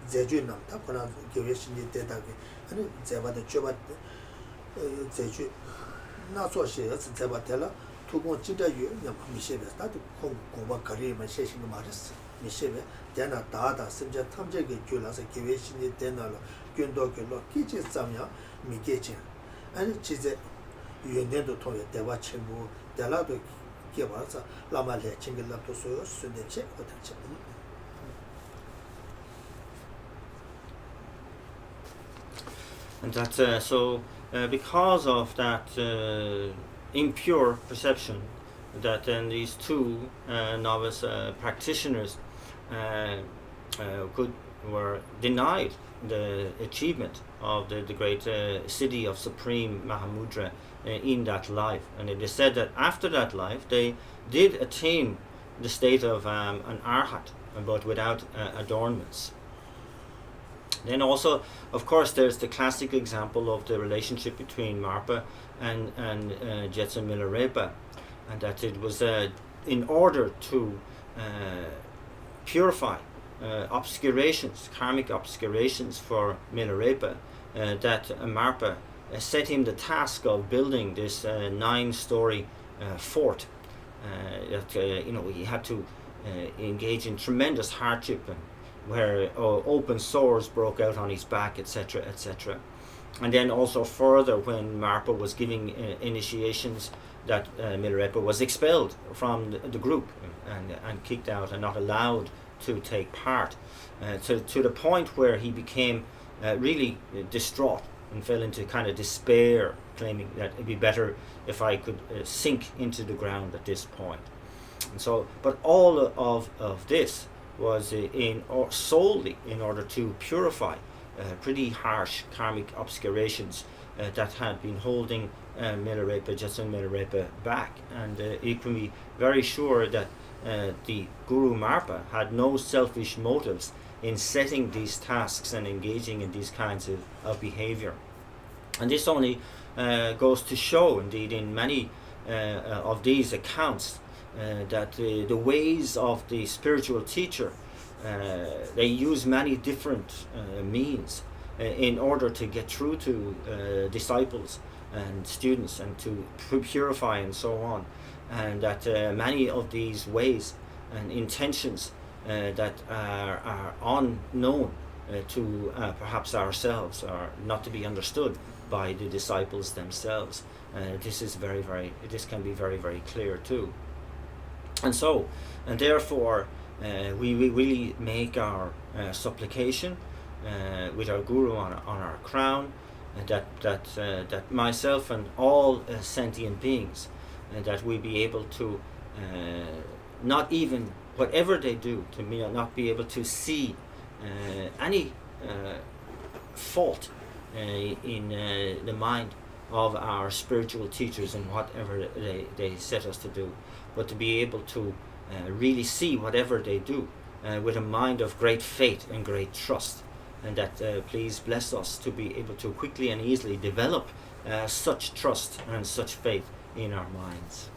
제주 남다 그러나 교회 신이 되다게 아니 제바도 줘봐 제주 나서시에 제바텔라 두고 진짜 유냐 미셰베 다도 공부 거리만 세신 거 말했어 미셰베 대나 다다 심지어 탐제게 줄라서 교회 신이 되나로 균도결로 기지 싸면 미게지 아니 지제 유연도 통해 대화 친구 대라도 개발사 라말레 친구들도 소요 순대체 어떻게 And that because of that impure perception that then these two novice practitioners were denied the achievement of the great city of supreme Mahamudra in that life, and it is said that after that life they did attain the state of an arhat, but without adornments. Then also, of course, there's the classic example of the relationship between Marpa and Jetsun Milarepa, and that it was in order to purify obscurations, karmic obscurations for Milarepa, that Marpa set him the task of building this 9-story fort. That he had to engage in tremendous hardship, and where open sores broke out on his back, etc., etc. And then also further, when Marpa was giving initiations, that Milarepa was expelled from the group and kicked out and not allowed to take part, to the point where he became really distraught and fell into kind of despair, claiming that it'd be better if I could sink into the ground at this point. And so, but all of this was solely in order to purify pretty harsh karmic obscurations that had been holding Milarepa, Jetsun Milarepa back. And you can be very sure that the Guru Marpa had no selfish motives in setting these tasks and engaging in these kinds of behavior. And this only goes to show, indeed, in many of these accounts, that the ways of the spiritual teacher, they use many different means in order to get through to disciples and students and to purify and so on, and that many of these ways and intentions that are unknown to perhaps ourselves, or not to be understood by the disciples themselves. This can be very, very clear too. And therefore we really make our supplication with our Guru on our crown, that myself and all sentient beings, that we be able to not even whatever they do, to not be able to see any fault in the mind of our spiritual teachers and whatever they set us to do, but to be able to really see whatever they do with a mind of great faith and great trust, and that please bless us to be able to quickly and easily develop such trust and such faith in our minds.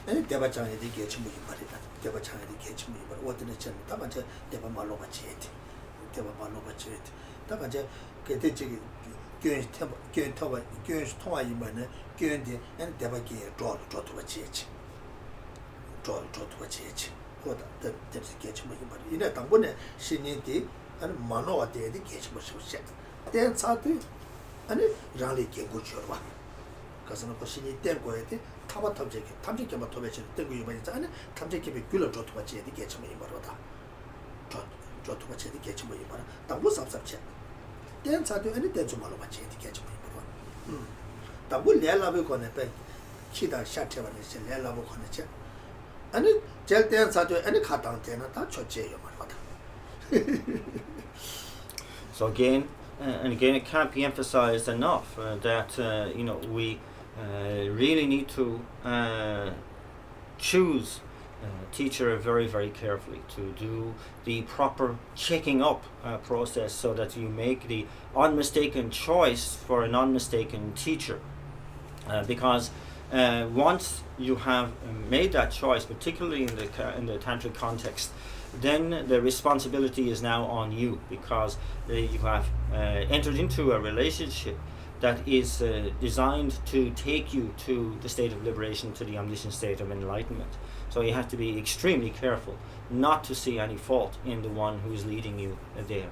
아니 대바장에 되게 친구이 말이다. 대바장에 되게 친구이 말. 어디는 전 다만제 대바 말로 같이 해. 대바 말로 같이 해. 다만제 그때 저기 교회 통화이면은 교회인데 아니 대바기에 줘도 같이 해. 줘도 같이 해. 거다 되게 친구이 말. 이내 당번에 신인데 아니 만화가 되게 친구이 말. 대 차도 아니 라리 개고 줘 봐. 가서는 그 신이 된 거에 대 타바 탐지기만 도배치 되고 이번에 아니 탐지기에 귤을 줘도 같이 되게 참 이거다. 줘도 같이 되게 참 이거. 당부 삽삽체. 댄사도 아니 댄좀 말로 같이 되게 참 이거. 당부 레라베 거네 배 키다 샤체바네 레라베 거네. 아니 젤 댄사도 아니 가당 되나 다 쳤제요 말하다. So again, and again, it can't be emphasized enough that we really need to choose teacher very, very carefully, to do the proper checking up process so that you make the unmistaken choice for an unmistaken teacher. Because once you have made that choice, particularly in the tantric context, then the responsibility is now on you, because you have entered into a relationship that is designed to take you to the state of liberation, to the omniscient state of enlightenment. So you have to be extremely careful not to see any fault in the one who is leading you there.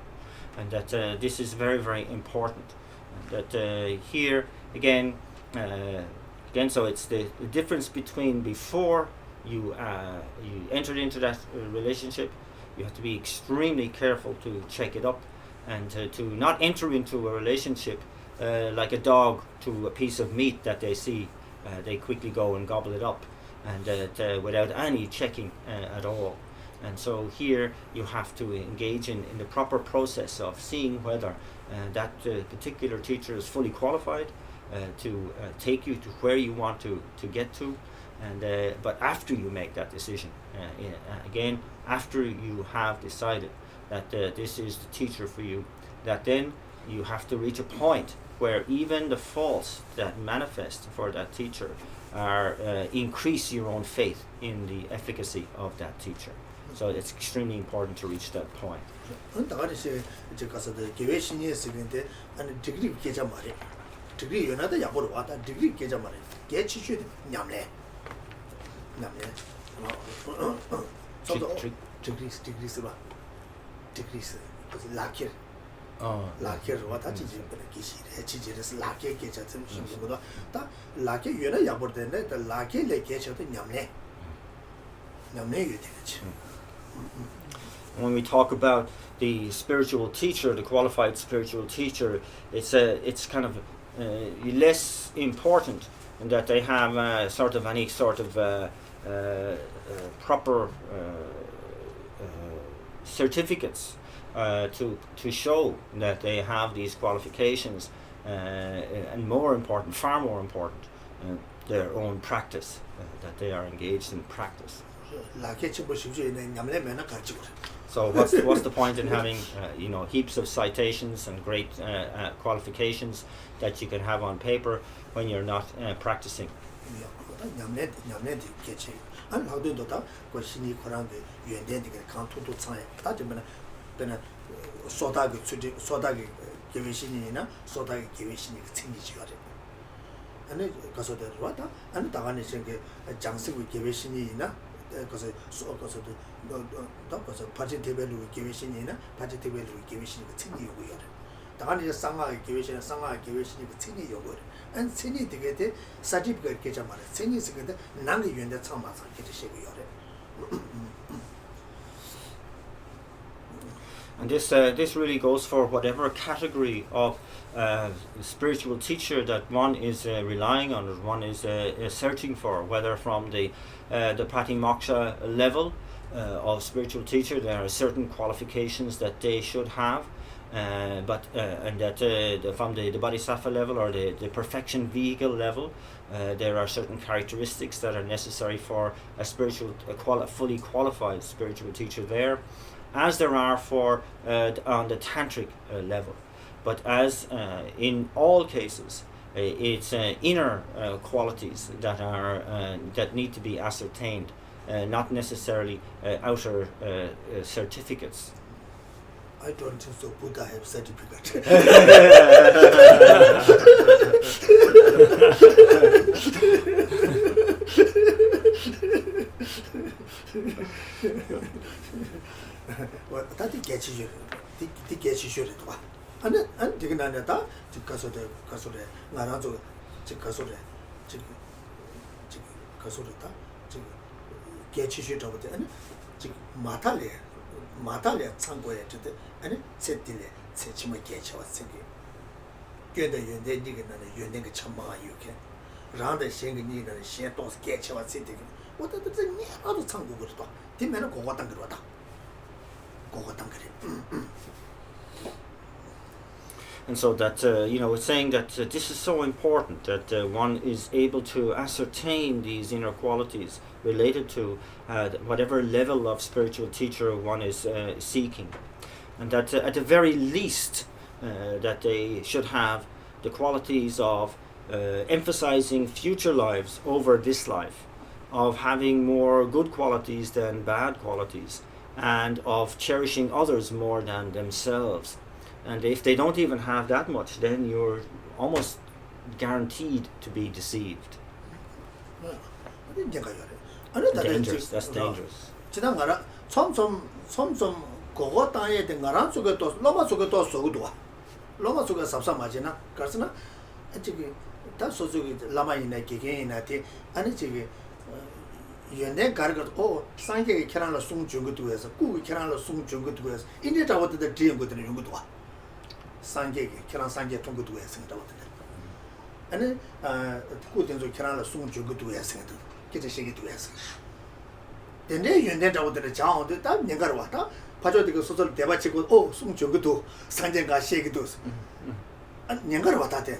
And that this is very, very important. That here, again, so it's the difference between before you entered into that relationship. You have to be extremely careful to check it up, and to not enter into a relationship like a dog to a piece of meat that they see. They quickly go and gobble it up, and without any checking at all. And so here you have to engage in the proper process of seeing whether that particular teacher is fully qualified to take you to where you want to get to. And but after you make that decision, again, after you have decided that this is the teacher for you, that then you have to reach a point where even the faults that manifest for that teacher are increase your own faith in the efficacy of that teacher. So it's extremely important to reach that point. When we talk about the spiritual teacher, the qualified spiritual teacher, it's kind of less important that they have sort of any sort of proper certificates to show that they have these qualifications, and more important, far more important, their own practice, that they are engaged in practice. So what's the point in having heaps of citations and great qualifications that you can have on paper when you're not practicing? And this really goes for whatever category of spiritual teacher that one is relying on, or one is searching for, whether from the Pratimoksha level of spiritual teacher, there are certain qualifications that they should have, and that from the Bodhisattva level or the perfection vehicle level, there are certain characteristics that are necessary for a fully qualified spiritual teacher there, as there are for on the tantric level. But as in all cases, it's inner qualities that are that need to be ascertained, not necessarily outer certificates. I don't think so. Buddha have certificate. Well, that gets you sure. And taking on that, Casode, Naranzo, Casode, Casoreta, get you shoot over there, and Matalia, Sangoya to the and Setile, Sechima Ketch was singing. Get the Yundig and the Yundig Chama, you can. Round the singing need and share those Ketch was sitting. What are the thing? Other Sango would talk. Timeno go what And so that it's saying that this is so important that one is able to ascertain these inner qualities related to whatever level of spiritual teacher one is seeking, and that at the very least that they should have the qualities of emphasizing future lives over this life, of having more good qualities than bad qualities, and of cherishing others more than themselves. And if they don't even have that much, then you're almost guaranteed to be deceived. Dangerous. That's dangerous. 지나가라 촘촘 그거 땅에 된 거랑 속에 또 로마 속에 또 속도와 로마 속에 삽삽하지나 그래서나 저기 다 소속이 라마이나 기계이나티 아니 저기 연내 가르가 상계에 계란을 송 준것도 해서 꾸기 계란을 송 준것도 해서 이제 잡았는데 뒤에 것들은 연구도 와 상계에 계란 상계 통것도 해서 잡았는데 아니 꾸된저 계란을 송 준것도 해서 기대 시기도 해서 근데 연내 잡았는데 자원도 다 내가 왔다 파조디가 소설 대바치고 송 준것도 상계가 시기도 아 내가 왔다대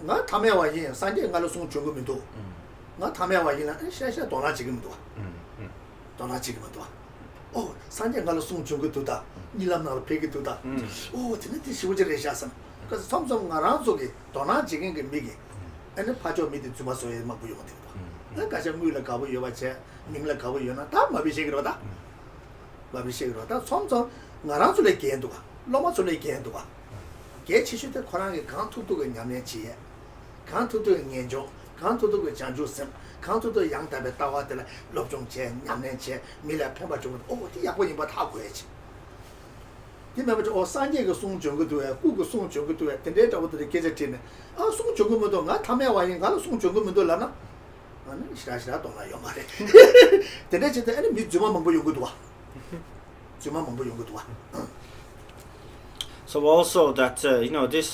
나 담에 와이 상계 가로 송 준거면도 나 담에 와이나 샤샤 도나 지금도 도나 지금도 상계 가로 송 준거도다 니람나로 베기도다 진짜 시부지를 샤선 그래서 섬섬 가랑 속에 도나 지금 그 미기 아니 파조 미디 주마소에 막 부여가 된다 나 가서 물을 가고 여바체 민을 가고 여나 다 마비시기로다 마비시기로다 섬섬 가랑 속에 개도가 로마 속에 개도가 개치시대 코랑에 강투도가 냠내지에 강투도研究 강투도 장주심 강투도 양답에 따와들 럽종체 냠내체 밀라 평바 좀 어디 약보니 뭐 다 고야지 이면 저 산제가 송정거도 해 구구 송정거도 해 근데 저부터 계제티네 송정거도 나 담에 와인 가 송정거도 라나 아니 시라시라 동나 요 말에 근데 진짜 아니 미주만 뭐 요거도 와 주만 뭐 요거도 와 So also that this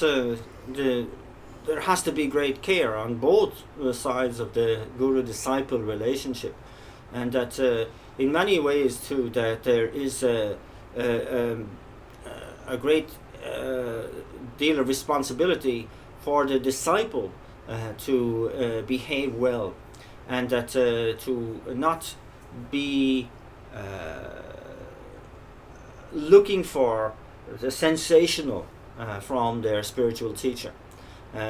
there has to be great care on both sides of the guru-disciple relationship, and that in many ways too that there is a great deal of responsibility for the disciple to behave well, and that to not be looking for the sensational from their spiritual teacher,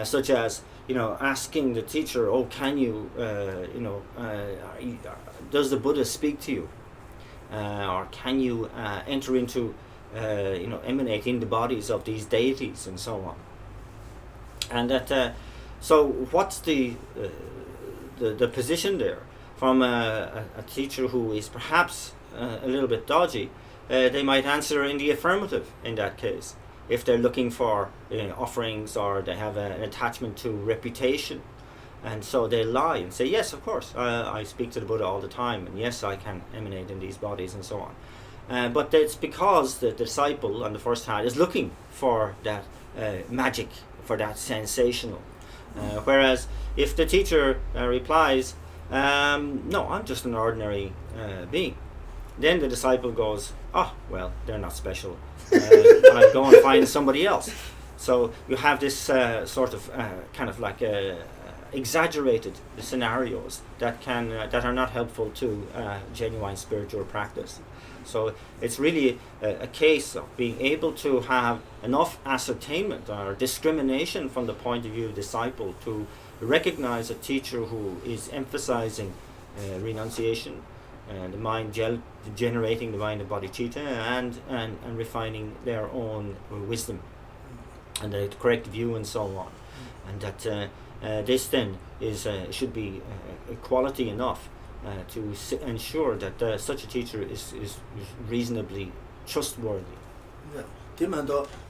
such as asking the teacher, can you does the Buddha speak to you, or can you enter into emanate in the bodies of these deities and so on, and that so what's the position there from a teacher who is perhaps a little bit dodgy? They might answer in the affirmative in that case, if they're looking for offerings or they have an attachment to reputation, and so they lie and say, yes, of course, I speak to the Buddha all the time, and yes, I can emanate in these bodies and so on. But it's because the disciple on the first hand is looking for that magic, for that sensational. Whereas if the teacher replies, no, I'm just an ordinary being, then the disciple goes, well, they're not special. I'll go and find somebody else. So you have this sort of kind of like exaggerated scenarios that are not helpful to genuine spiritual practice. So it's really a case of being able to have enough ascertainment or discrimination from the point of view of the disciple to recognize a teacher who is emphasizing renunciation, the mind generating the mind of bodhicitta, and refining their own wisdom and the correct view and so on, and that this then is should be quality enough to ensure that such a teacher is reasonably trustworthy. Yeah.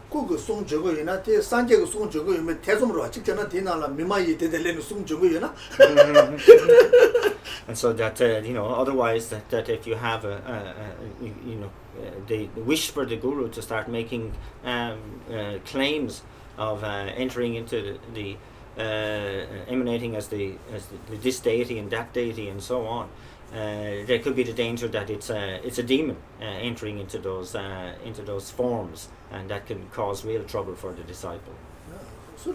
그거 송 저거이나 대 산계가 송 저거이면 대좀으로 직전에 되나라 미마이 되들레는 송 저거이나 and so that otherwise that if you have the wish for the guru to start making claims of entering into the emanating as this deity and that deity and so on, there could be the danger that it's a demon entering into those forms, and that can cause real trouble for the disciple. So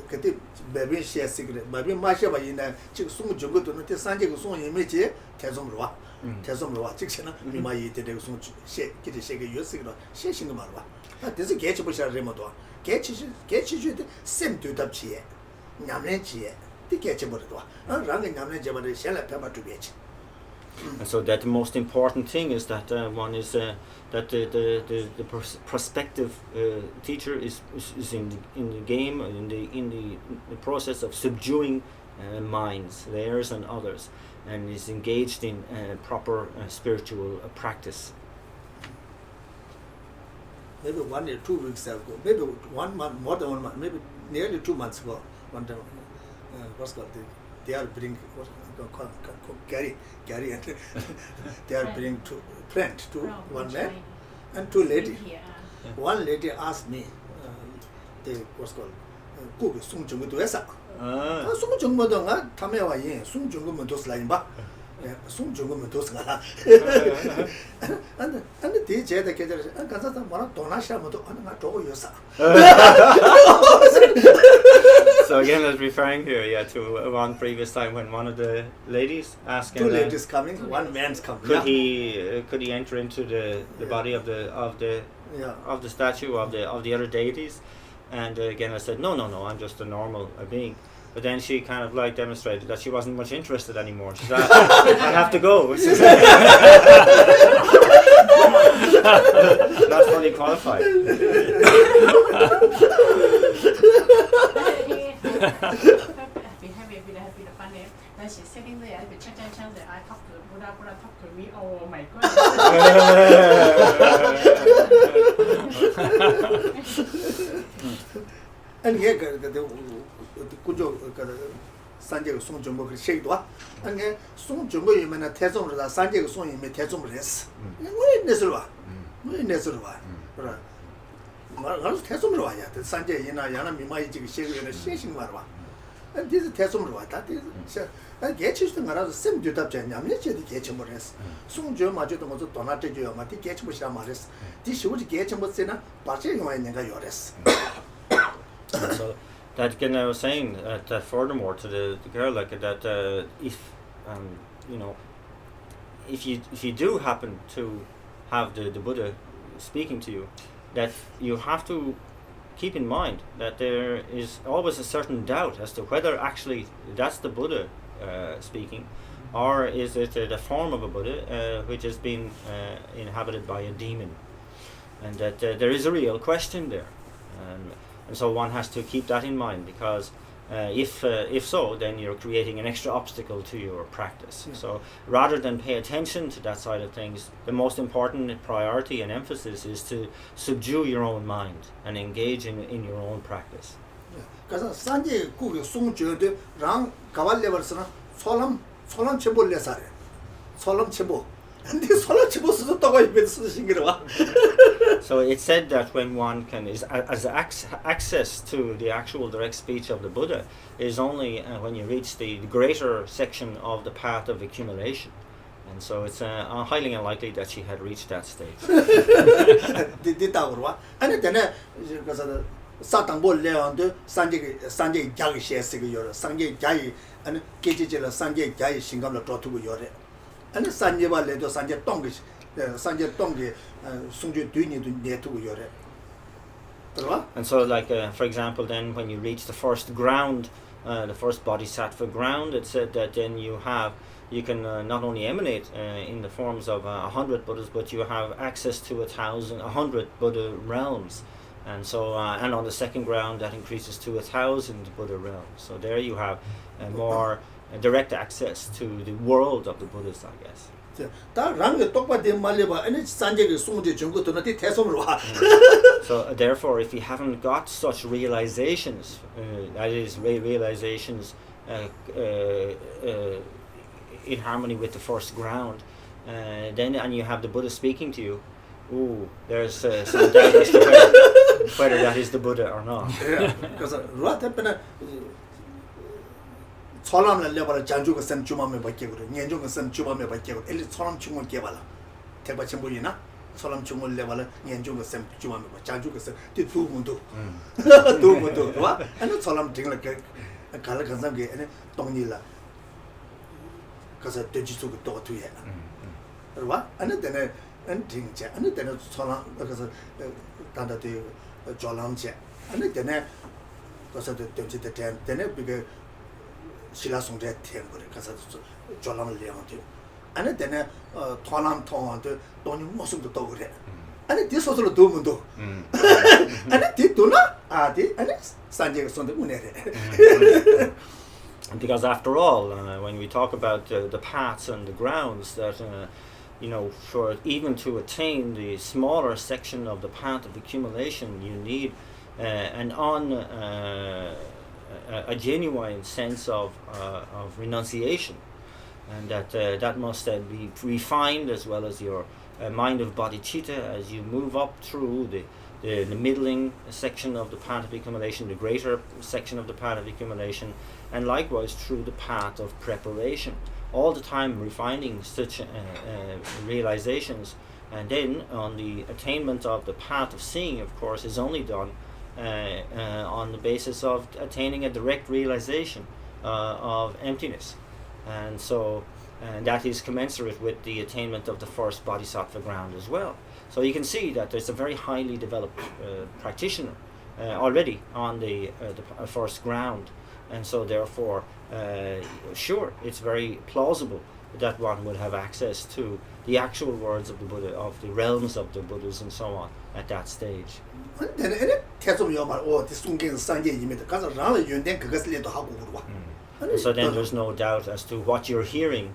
그때 매번 시에시그레 매번 마셔봐 이나 지금 송 정도는 때 산제고 송 이미지 대좀으로 와 대좀으로 와 직전에 미마이 되고 송 시 기대 시게 요스기로 시신거 말아 봐. 그래서 개치 보셔야 되면도 개치주도 셈도답지에 냠내지에 티 개치 버도 와. 랑게 냠내 제바를 셀라 페바 두게치. And so that the most important thing is that one is that the prospective teacher is in the game, in the process of subduing minds, theirs and others, and is engaged in proper spiritual practice. Maybe 1 or 2 weeks ago, maybe 1 month, more than 1 month, maybe nearly 2 months ago, one time, what's called they are bringing Gary and they are bringing 2 friend, one man and 2 ladies. One lady asked me, they what's called cook sung chung to esa. Sung chung mo dong a tame wa yin sung chung mo dos la yin ba. Sung chung mo dos nga. And they je da ke de an ka sa ma dona sha mo do an nga do yo sa. So again, I was referring here, to one previous time when one of the ladies asked 2 ladies coming, 1 man's coming. Could he enter into the body of the statue of the other deities? And again, I said no, I'm just a normal being. But then she kind of like demonstrated that she wasn't much interested anymore. She said, I have to go. Not fully qualified. Then she's sitting there, I talk to Buddha talk to me. Oh my God. And here the kujo sanje song jumbo ke shei dwa ange song jumbo yimena tezong ra sanje ke song yime tezong res ngoi nesulwa ra ma tezong ra ya sanje yina yana mimai ji ke shei yene shing marwa and this tezong ra ta this ge chi stu ngara sem du tap jan nyam ne che di ge chi mo res song jo ma jo to mo to na te jo ma ti ge chi mo sha ma res di shi wo ji ge chi mo se na ba che ngwa ne ga yo res. So that again, I was saying that furthermore to the girl, like that, if if you do happen to have the Buddha speaking to you, that you have to keep in mind that there is always a certain doubt as to whether actually that's the Buddha speaking, or is it the form of a Buddha which has been inhabited by a demon, and that there is a real question there. And so one has to keep that in mind, because if so, then you're creating an extra obstacle to your practice. Yeah. So rather than pay attention to that side of things, the most important priority and emphasis is to subdue your own mind and engage in your own practice. Because sanje ku sung jode rang kawal level sana solam chebo le sare solam chebo. So it's said that when one as access to the actual direct speech of the Buddha is only when you reach the greater section of the path of accumulation, and so it's highly unlikely that she had reached that stage. And sanje ba le do sanje tong sungju duini du netu yore. And so, like for example, then when you reach the first ground, the first bodhisattva ground, it said that then you can not only emanate in the forms of 100 Buddhas, but you have access to 100 Buddha realms. And so, and on the second ground, that increases to 1,000 Buddha realms. So there you have more direct access to the world of the Buddhas, I guess. So therefore, if you haven't got such realizations, that is realizations in harmony with the first ground, then and you have the Buddha speaking to you, there's some doubt as to whether that is the Buddha or not. Yeah, because Solam level Janju sem Chumame Bakeguru, Yanjung sem Chumame Bakeguru, Eli Solam Chumon Kebala, Tebachimbuina, Solam Chumon level, Yanjung sem Chumame, Janju sem, the two Mundu, two Mundu, and not Solam thing like a Kalakazangi and Tonila, because a digital door to ye. What? And then and thing, and then Solam, because of Tanda Jolam check, and then because of the 10, then it began. Shila songde ten gore kasa jolam leang tu 아니 되네 토남 통한테 돈이 무슨도 또 그래 아니 뒤서서 도문도 아니 뒤도나 아디 아니 산제가 손데 운해래 Because after all, when we talk about the paths and the grounds, that you know, for even to attain the smaller section of the path of accumulation, you need a genuine sense of renunciation, and that must be refined as well as your mind of bodhicitta as you move up through the middling section of the path of accumulation, the greater section of the path of accumulation, and likewise through the path of preparation, all the time refining such realizations. And then on the attainment of the path of seeing, of course, is only done on the basis of attaining a direct realization of emptiness, and so that is commensurate with the attainment of the first bodhisattva ground as well. So you can see that there's a very highly developed practitioner already on the first ground, and so therefore sure, it's very plausible that one would have access to the actual words of the Buddha, of the realms of the Buddhas and so on at that stage. So then there's no doubt as to what you're hearing,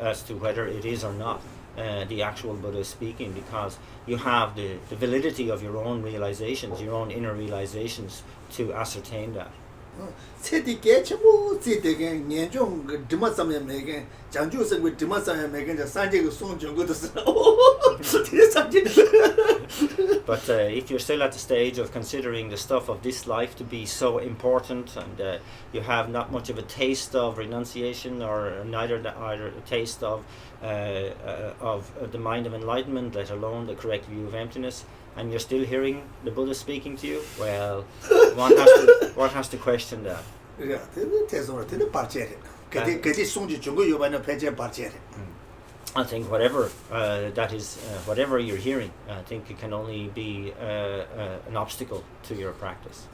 as to whether it is or not the actual Buddha speaking, because you have the validity of your own realizations, your own inner realizations to ascertain that. But if you're still at the stage of considering the stuff of this life to be so important, and you have not much of a taste of renunciation, or either a taste of the mind of enlightenment, let alone the correct view of emptiness, and you're still hearing the Buddha speaking to you, well, one has to question that. I think whatever that is, whatever you're hearing, I think it can only be an obstacle to your practice.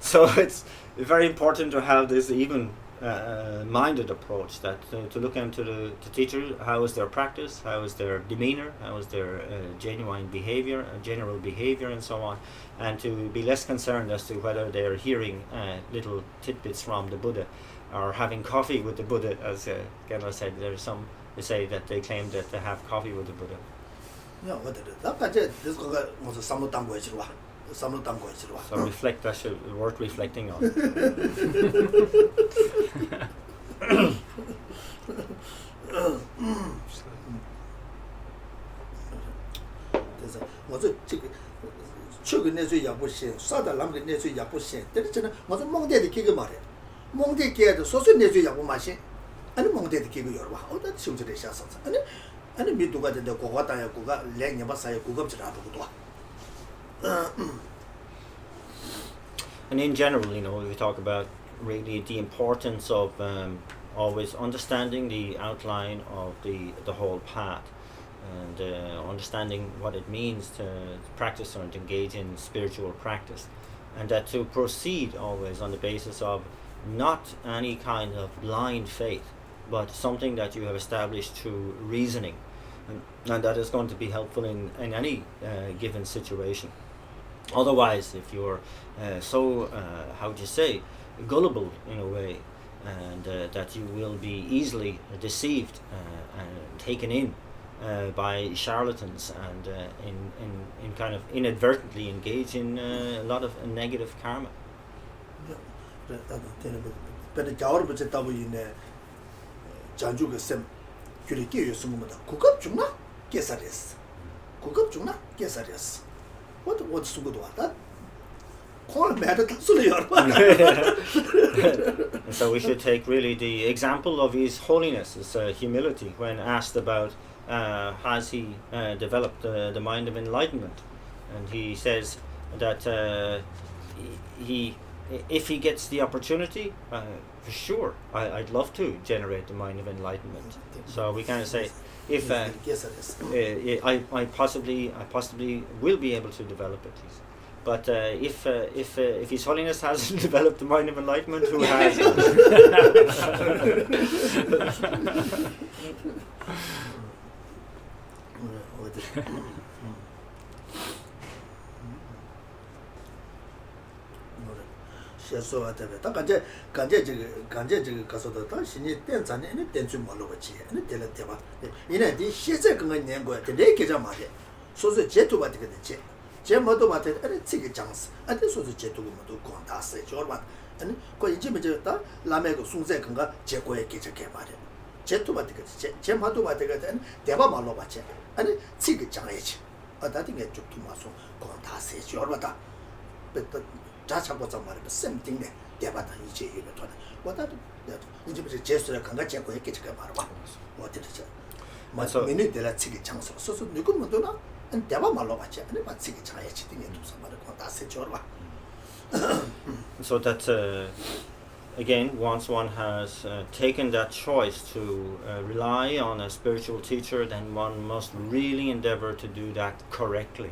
So it's very important to have this even minded approach, that to look into the teacher, how is their practice, how is their demeanor, how is their genuine behavior, general behavior, and so on, and to be less concerned as to whether they're hearing little tidbits from the Buddha or having coffee with the Buddha. As Gemma said, there's some they say that they claim that they have coffee with the Buddha. So reflect, that's worth reflecting on. And in general, you know, we talk about really the importance of always understanding the outline of the whole path, and understanding what it means to practice or to engage in spiritual practice, and that to proceed always on the basis of not any kind of blind faith, but something that you have established through reasoning, and that is going to be helpful in any given situation. Otherwise, if you're how would you say, gullible in a way, and that you will be easily deceived and taken in by charlatans, and in kind of inadvertently engage in a lot of negative karma. 콜 매도 다수요. And so we should take really the example of His Holiness, his humility, when asked about has he developed the mind of enlightenment. And he says that he if he gets the opportunity, for sure, I'd love to generate the mind of enlightenment. So we kind of say, if I possibly will be able to develop it. But if His Holiness hasn't developed the mind of enlightenment, who has? 시소가 되게 딱 간제 저기 가서도 다 신이 땐자네 땐좀 몰로 같이 아니 될래 대봐 이네 디 시제 그거 낸 거야 근데 계좌 말이야 소소 제도 받게 되지 제 모두 받게 아니 지게 장스 아니 소소 제도 모두 권다스 저봐 아니 그 이제 뭐다 라메고 숭제 그거 제고에 계좌게 말이야 제도 받게 되지 제 모두 받게 되지 대봐 말로 받지 아니 지게 장해지 다딩에 좀 마소 권다스 저봐다 자차고 정말로 샘팅네 대바다 이제 이거 돈 뭐다도 이제 무슨 제수를 강가 제고 했게 제가 말아 봐 어떻게죠 맞아 미니들아 치기 장소 소소 누구 뭐도나 대바 말로 받지 아니 받치기 장해지 등에 두서 말을 거다 세죠 봐 So that again, once one has taken that choice to rely on a spiritual teacher, then one must really endeavor to do that correctly.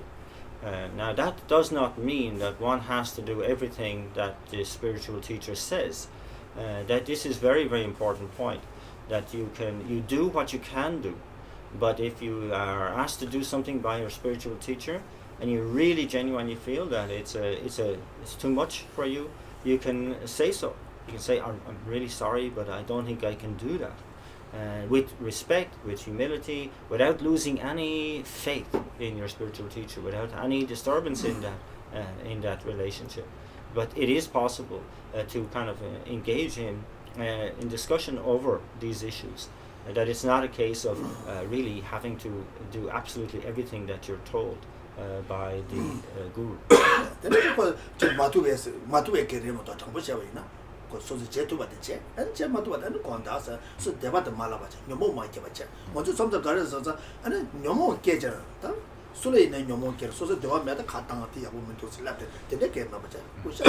Now that does not mean that one has to do everything that the spiritual teacher says. That this is very, very important point, that you do what you can do, but if you are asked to do something by your spiritual teacher and you really genuinely feel that it's too much for you, you can say so. You can say, I'm really sorry, but I don't think I can do that. With respect, with humility, without losing any faith in your spiritual teacher, without any disturbance in that relationship. But it is possible to kind of engage in discussion over these issues. That it's not a case of really having to do absolutely everything that you're told by the guru. 소지 제도 받지 안 제마도 받는 건다서 수 대바도 말아봐지 녀모 많이 받지 먼저 좀더 가려서 아니 녀모 깨잖아 다 술에 있는 녀모 깨 소지 대바 매다 갔다가 뒤에 보면 또 슬랍데 되게 깨나 보자 그래서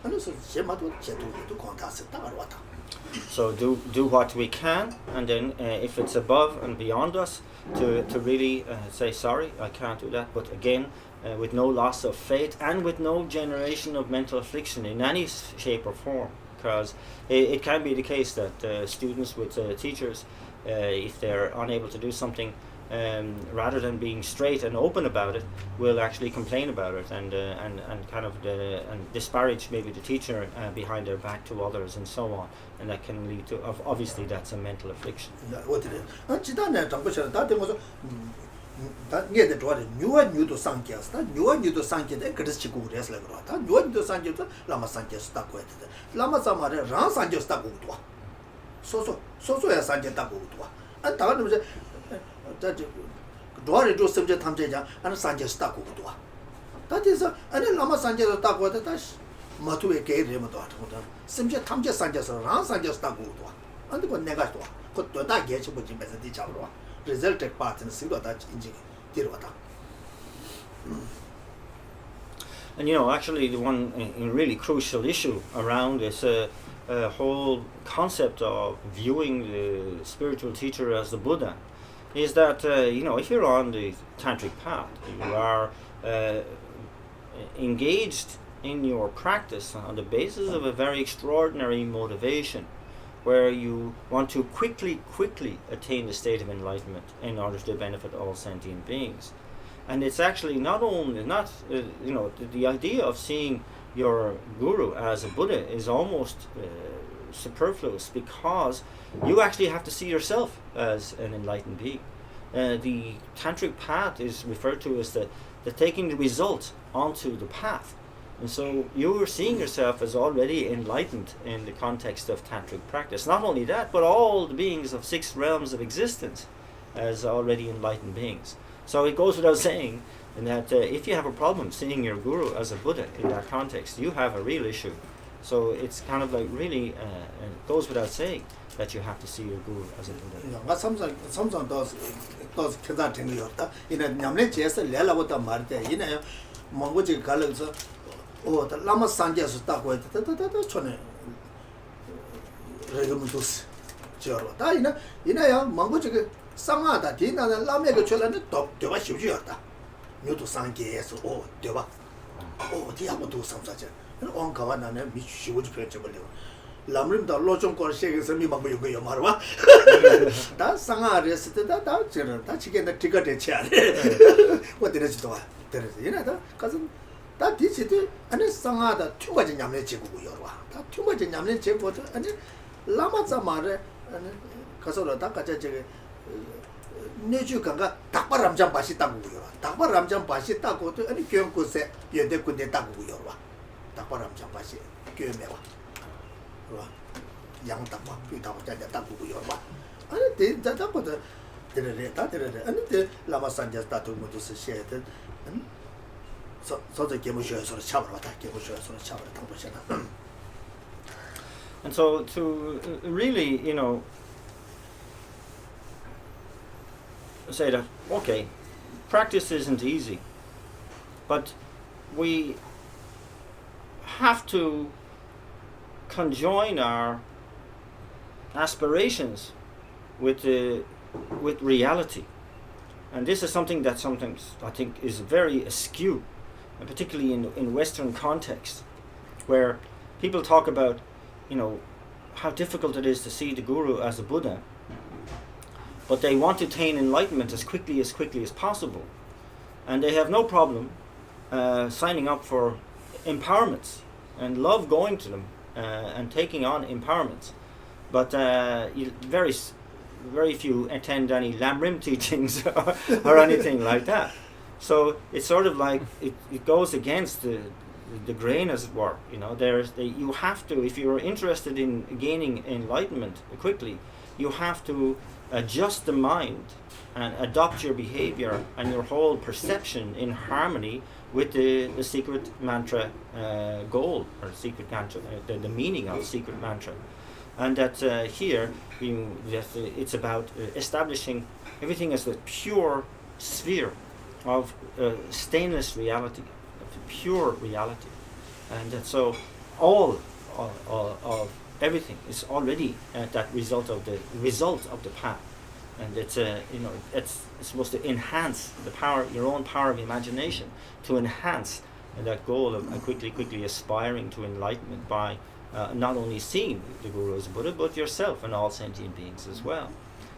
아니 수 제마도 제도도 건다서 다 알아왔다. So do what we can, and then if it's above and beyond us, to really say sorry, I can't do that. But again, with no loss of faith and with no generation of mental affliction in any shape or form, because it can be the case that students with teachers, if they're unable to do something, rather than being straight and open about it, will actually complain about it and kind of and disparage maybe the teacher behind their back to others and so on, and that can lead to obviously that's a mental affliction. 다 좋아해 뉴도 상계스다 뉴도 상계데 그렇지 고래서 그러다 뉴도 상계도 라마 상계스 딱 거야 돼 라마 사마레 랑 상계스 딱 고도 소소야 상계 딱 고도 아 다가는 이제 좋아해 좀 섬제 탐제자 아니 상계스 딱 고도 다돼서 아니 라마 상계도 딱 고다 다시 마투에 게르면도 하고다 섬제 탐제 상계서 랑 상계스 딱 고도 안데 그 내가 또 그것도 다 게치 보지 메서 뒤잡으러 resulted part in single that And actually the one really crucial issue around this whole concept of viewing the spiritual teacher as the Buddha is that if you're on the tantric path, you are engaged in your practice on the basis of a very extraordinary motivation, where you want to quickly attain the state of enlightenment in order to benefit all sentient beings. And it's actually the idea of seeing your guru as a Buddha is almost superfluous, because you actually have to see yourself as an enlightened being. The tantric path is referred to as the taking the result onto the path. And so you are seeing yourself as already enlightened in the context of tantric practice. Not only that, but all the beings of 6 realms of existence as already enlightened beings. So it goes without saying And that if you have a problem seeing your guru as a Buddha in that context, you have a real issue. So it's kind of like really it goes without saying that you have to see your guru as a Buddha. nga samsung dos keza tingi yorta ina nyamle jesa lela wata marde ina yo mongoji galo so o ta lama sanje su ta ko ta chone regumus joro ta ina yo mongoji sanga da dina lame ge chola ne do de ba xiu yorta nyoto sanje so o de ba o dia mo do samsa je on kawa na ne mi xiu ji pe je ba le lamrim da lo chong ko she ge sami ma bu yo ma ba da sanga res da jero da chige da ticket de cha wo de ji do de ina da kazu da di chi de ane sanga da tu ga ji nyam le ji gu yo ba da tu ga ji nyam le ji gu da ane lama za ma re ane kaso da ka ja je ne ju ga ga da ba ram jam ba shi da gu yo da ba ram jam ba shi da gu de ane kyong ko se ye de ku de da gu yo ba da ba ram jam ba shi kyo me ba yang tak ma pi ta ja ja tak bu yo ba ane de ja ta ko de ane de lama san ja ta tu mo tu se she de so de ge mo shu so cha ba ta ge mo shu so cha ba ta bo sha na. And so to really, say that, okay, practice isn't easy, but we have to conjoin our aspirations with reality. And this is something that sometimes I think is very askew, and particularly in Western context, where people talk about, how difficult it is to see the Guru as a Buddha, but they want to attain enlightenment as quickly as possible. And they have no problem signing up for empowerments and love going to them and taking on empowerments. But very few attend any Lamrim teachings or anything like that. So it's sort of like it goes against the grain, as it were. You have to, if you're interested in gaining enlightenment quickly, you have to adjust the mind and adopt your behavior and your whole perception in harmony with the secret mantra goal, or secret mantra, the meaning of secret mantra. And that here it's about establishing everything as the pure sphere of stainless reality, of pure reality. And that so all of everything is already that result of the path. And it's it's supposed to enhance the power, your own power of imagination, to enhance that goal of quickly aspiring to enlightenment by not only seeing the Guru as Buddha, but yourself and all sentient beings as well.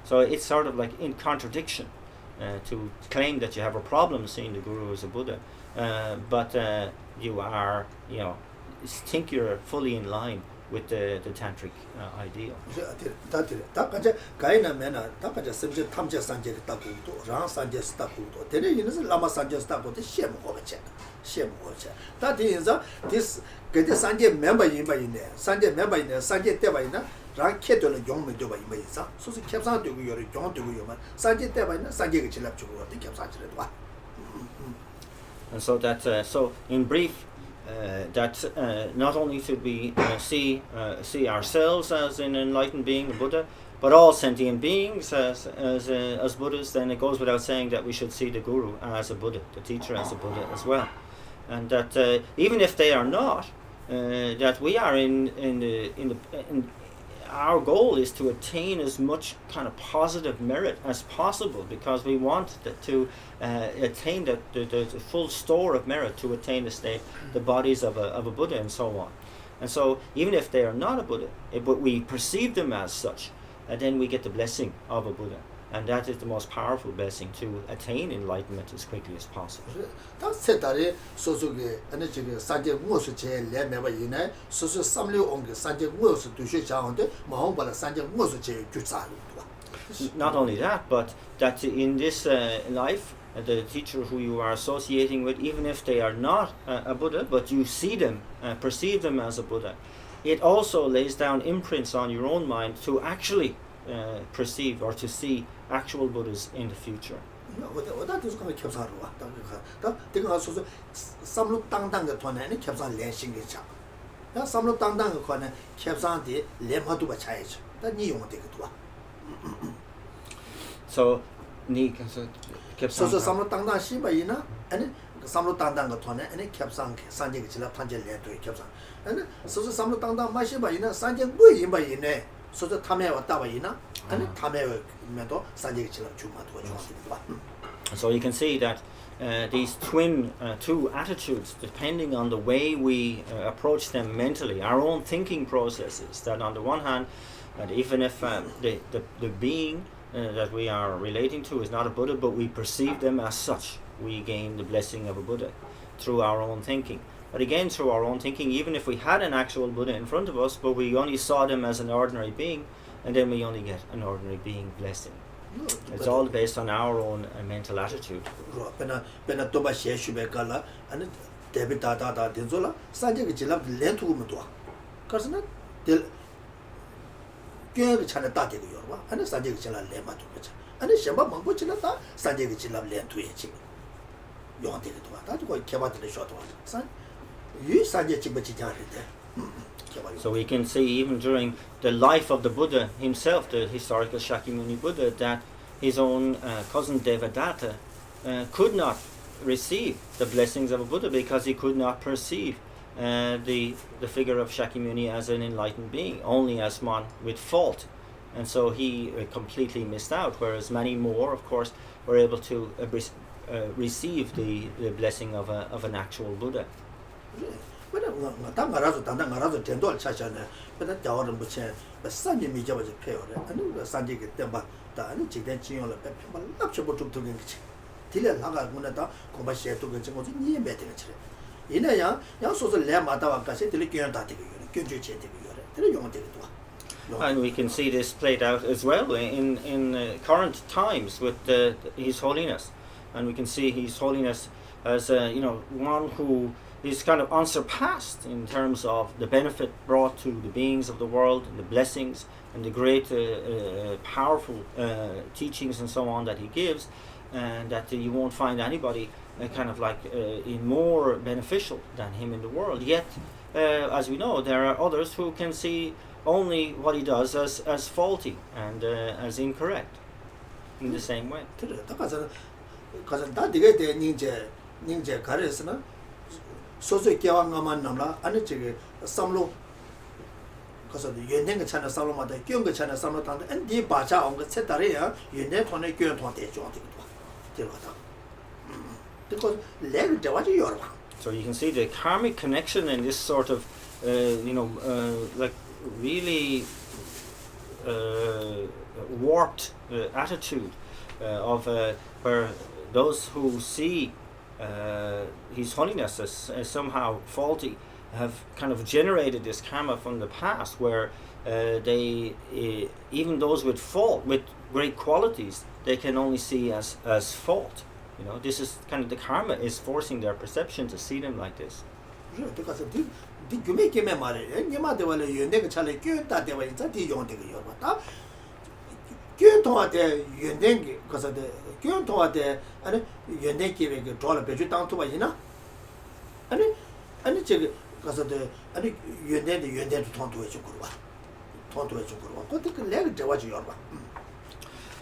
So it's sort of like in contradiction to claim that you have a problem seeing the Guru as a Buddha, but you are, think you're fully in line with the tantric ideal. And so that so in brief, that not only should we see ourselves as an enlightened being, a Buddha, but all sentient beings as Buddhas. Then it goes without saying that we should see the Guru as a Buddha, the teacher as a Buddha as well, and that even if they are not, that we are in our goal is to attain as much kind of positive merit as possible, because we want to attain the full store of merit to attain the state, the bodies of a Buddha and so on. And so even if they are not a Buddha, but we perceive them as such, then we get the blessing of a Buddha. And that is the most powerful blessing, to attain enlightenment as quickly as possible. Not only that, but that in this life, the teacher who you are associating with, even if they are not a Buddha, but you see them, perceive them as a Buddha, it also lays down imprints on your own mind to actually perceive or to see actual Buddhas in the future. 어다 계속 가면 겹사로 와. 다 내가 가서 삼로 땅땅 거 돈에 겹사 렌싱게 자. 야 삼로 땅땅 거는 겹사한테 렘하도 봐 차야죠. 다니 용어 되기도 와. So ni so 소소 삼로 땅땅 시바이나 아니 삼로 땅땅 거 돈에 아니 겹상 산지게 지라 판제 렌도 겹상. 아니 소소 삼로 땅땅 마시바이나 산제 뭐 임바이네. 소소 탐에 왔다 바이나 아니 탐에 면도 산지게 지라 주마도 와. So you can see that these two attitudes, depending on the way we approach them mentally, our own thinking processes, that on the one hand, that even if the being that we are relating to is not a Buddha, but we perceive them as such, we gain the blessing of a Buddha through our own thinking. But again, through our own thinking, even if we had an actual Buddha in front of us, but we only saw them as an ordinary being, and then we only get an ordinary being blessing. It's all based on our own mental attitude. Pena toba sheshu kala ane debi ta denzola sanje ke jilab len tu mu to karsna del kye ke chana ta de yo ba ane sanje ke jilab len ma to cha ane shamba mangbo china ta sanje ke jilab len tu ye chi yo de to ta ko ke ba de sho to san yu sanje chi ba chi ja de. So we can see even during the life of the Buddha himself, the historical Shakyamuni Buddha, that his own cousin Devadatta could not receive the blessings of a Buddha because he could not perceive the figure of Shakyamuni as an enlightened being, only as one with fault. And so he completely missed out, whereas many more, of course, were able to receive the blessing of an actual Buddha. 다 말아서 단단 말아서 된도를 찾잖아. 근데 자원은 붙여 산지 미자버지 폐요래. 아니 산지게 때봐. 다 아니 지된 지용을 빼펴만 납쳐버 좀 두는 거지. 딜에 나가 문에다 공부시에도 그 정도 니 매되는 거지. 이내야 야 소소 내 마다와 같이 딜이 교연 다 되고 교주 제 되고 요래. 딜이 용어 되고 And we can see this played out as well in current times with His Holiness, and we can see His Holiness as one who is kind of unsurpassed in terms of the benefit brought to the beings of the world and the blessings and the great powerful teachings and so on that he gives, and that you won't find anybody more beneficial than him in the world. Yet, as we know, there are others who can see only what he does as faulty and as incorrect in the same way. 소소 개왕가만 남라 아니 저게 삼로 가서 연행의 차나 삼로마다 끼운거 차나 삼로 단데 엔디 바자 온거 세다리야 연내 돈에 끼운 돈 대죠 되거든 because leg 대와지 여러. So you can see the karmic connection in this sort of like really warped attitude of where those who see His Holiness as somehow faulty have kind of generated this karma from the past, where they even those with fault, with great qualities, they can only see as fault. This is kind of the karma is forcing their perception to see them like this. 아니 연대기에 그 돌아 배주 땅도 봐이나 아니 저기 가서도 아니 연대도 통도 해 주고 봐 통도 해 주고 봐 그때 그 내가 저와지 여 봐.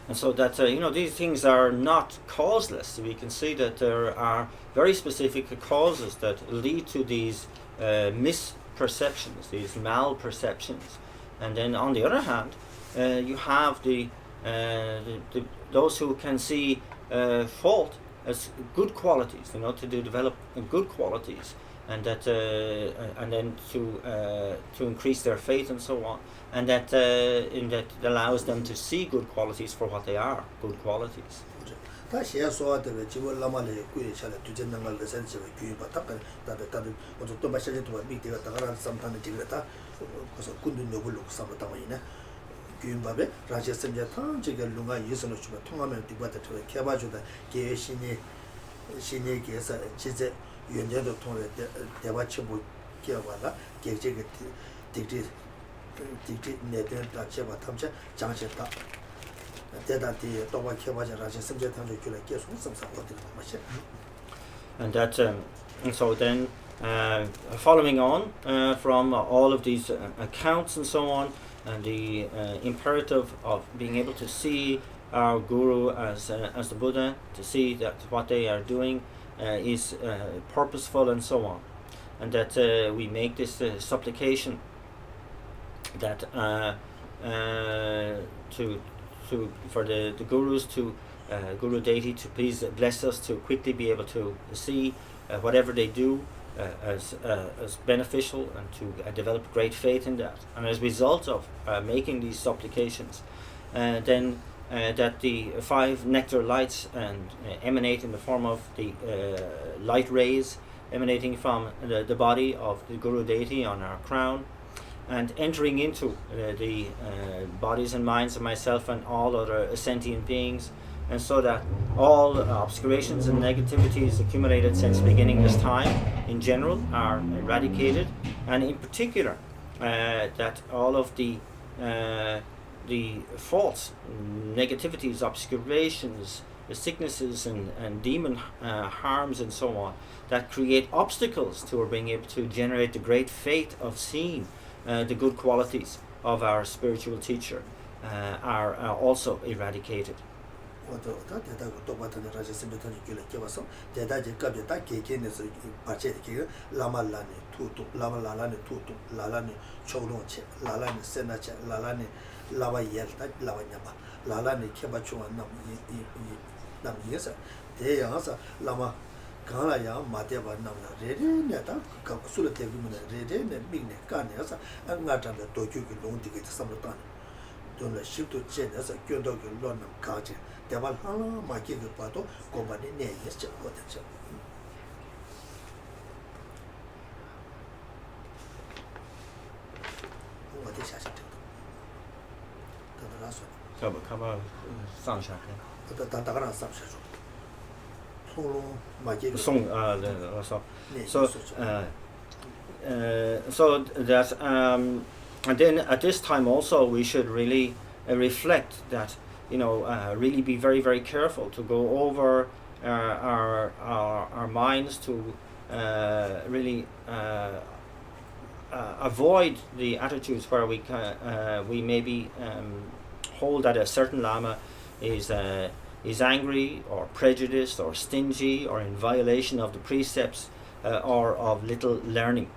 And so that these things are not causeless. We can see that there are very specific causes that lead to these misperceptions, these malperceptions. And then on the other hand, you have those who can see fault as good qualities, to develop good qualities, and that and then to increase their faith and so on, and that allows them to see good qualities for what they are, good qualities. 규인밥에 라제스미야 탐지가 lunga 예선을 주고 통하면 디바다 개바주다 계신이 신에게서 지제 연제도 통해 대화치고 개와라 계제게 딕디 내된 다체바 탐자 장제다 대단히 또바 개발자 라지 심제 탐제 줄에 계속 섬사 어디 맛이. And that, and so then, following on from all of these accounts and so on, and the imperative of being able to see our guru as the Buddha, to see that what they are doing is purposeful and so on, and that we make this supplication that for the gurus to Guru deity to please bless us to quickly be able to see whatever they do as beneficial, and to develop great faith in that. And as a result of making these supplications, then that the 5 nectar lights and emanate in the form of the light rays emanating from the body of the Guru deity on our crown, and entering into the bodies and minds of myself and all other sentient beings, and so that all obscurations and negativities accumulated since beginning this time in general are eradicated, and in particular that all of the false negativities, obscurations, the sicknesses and demon harms and so on that create obstacles to our being able to generate the great faith of seeing the good qualities of our spiritual teacher are also eradicated. Kala ya mateba namna rede ne ta ka sulu te gumne rede ne big ne ka ne sa nga ta de to ju ki long ti ke samlo tan don la ship to chen sa kyo do ki lo nam ka che de bal ha ma ki ke pa to ko ba ne yes che ko te che wo de sha sha te ta la so Ka ba sang sha ke. ta ga na sam sha so Song, so that and then at this time also we should really reflect that, you know, really be very, very careful to go over our minds to really avoid the attitudes where we maybe hold that a certain Lama is angry or prejudiced or stingy or in violation of the precepts or of little learning.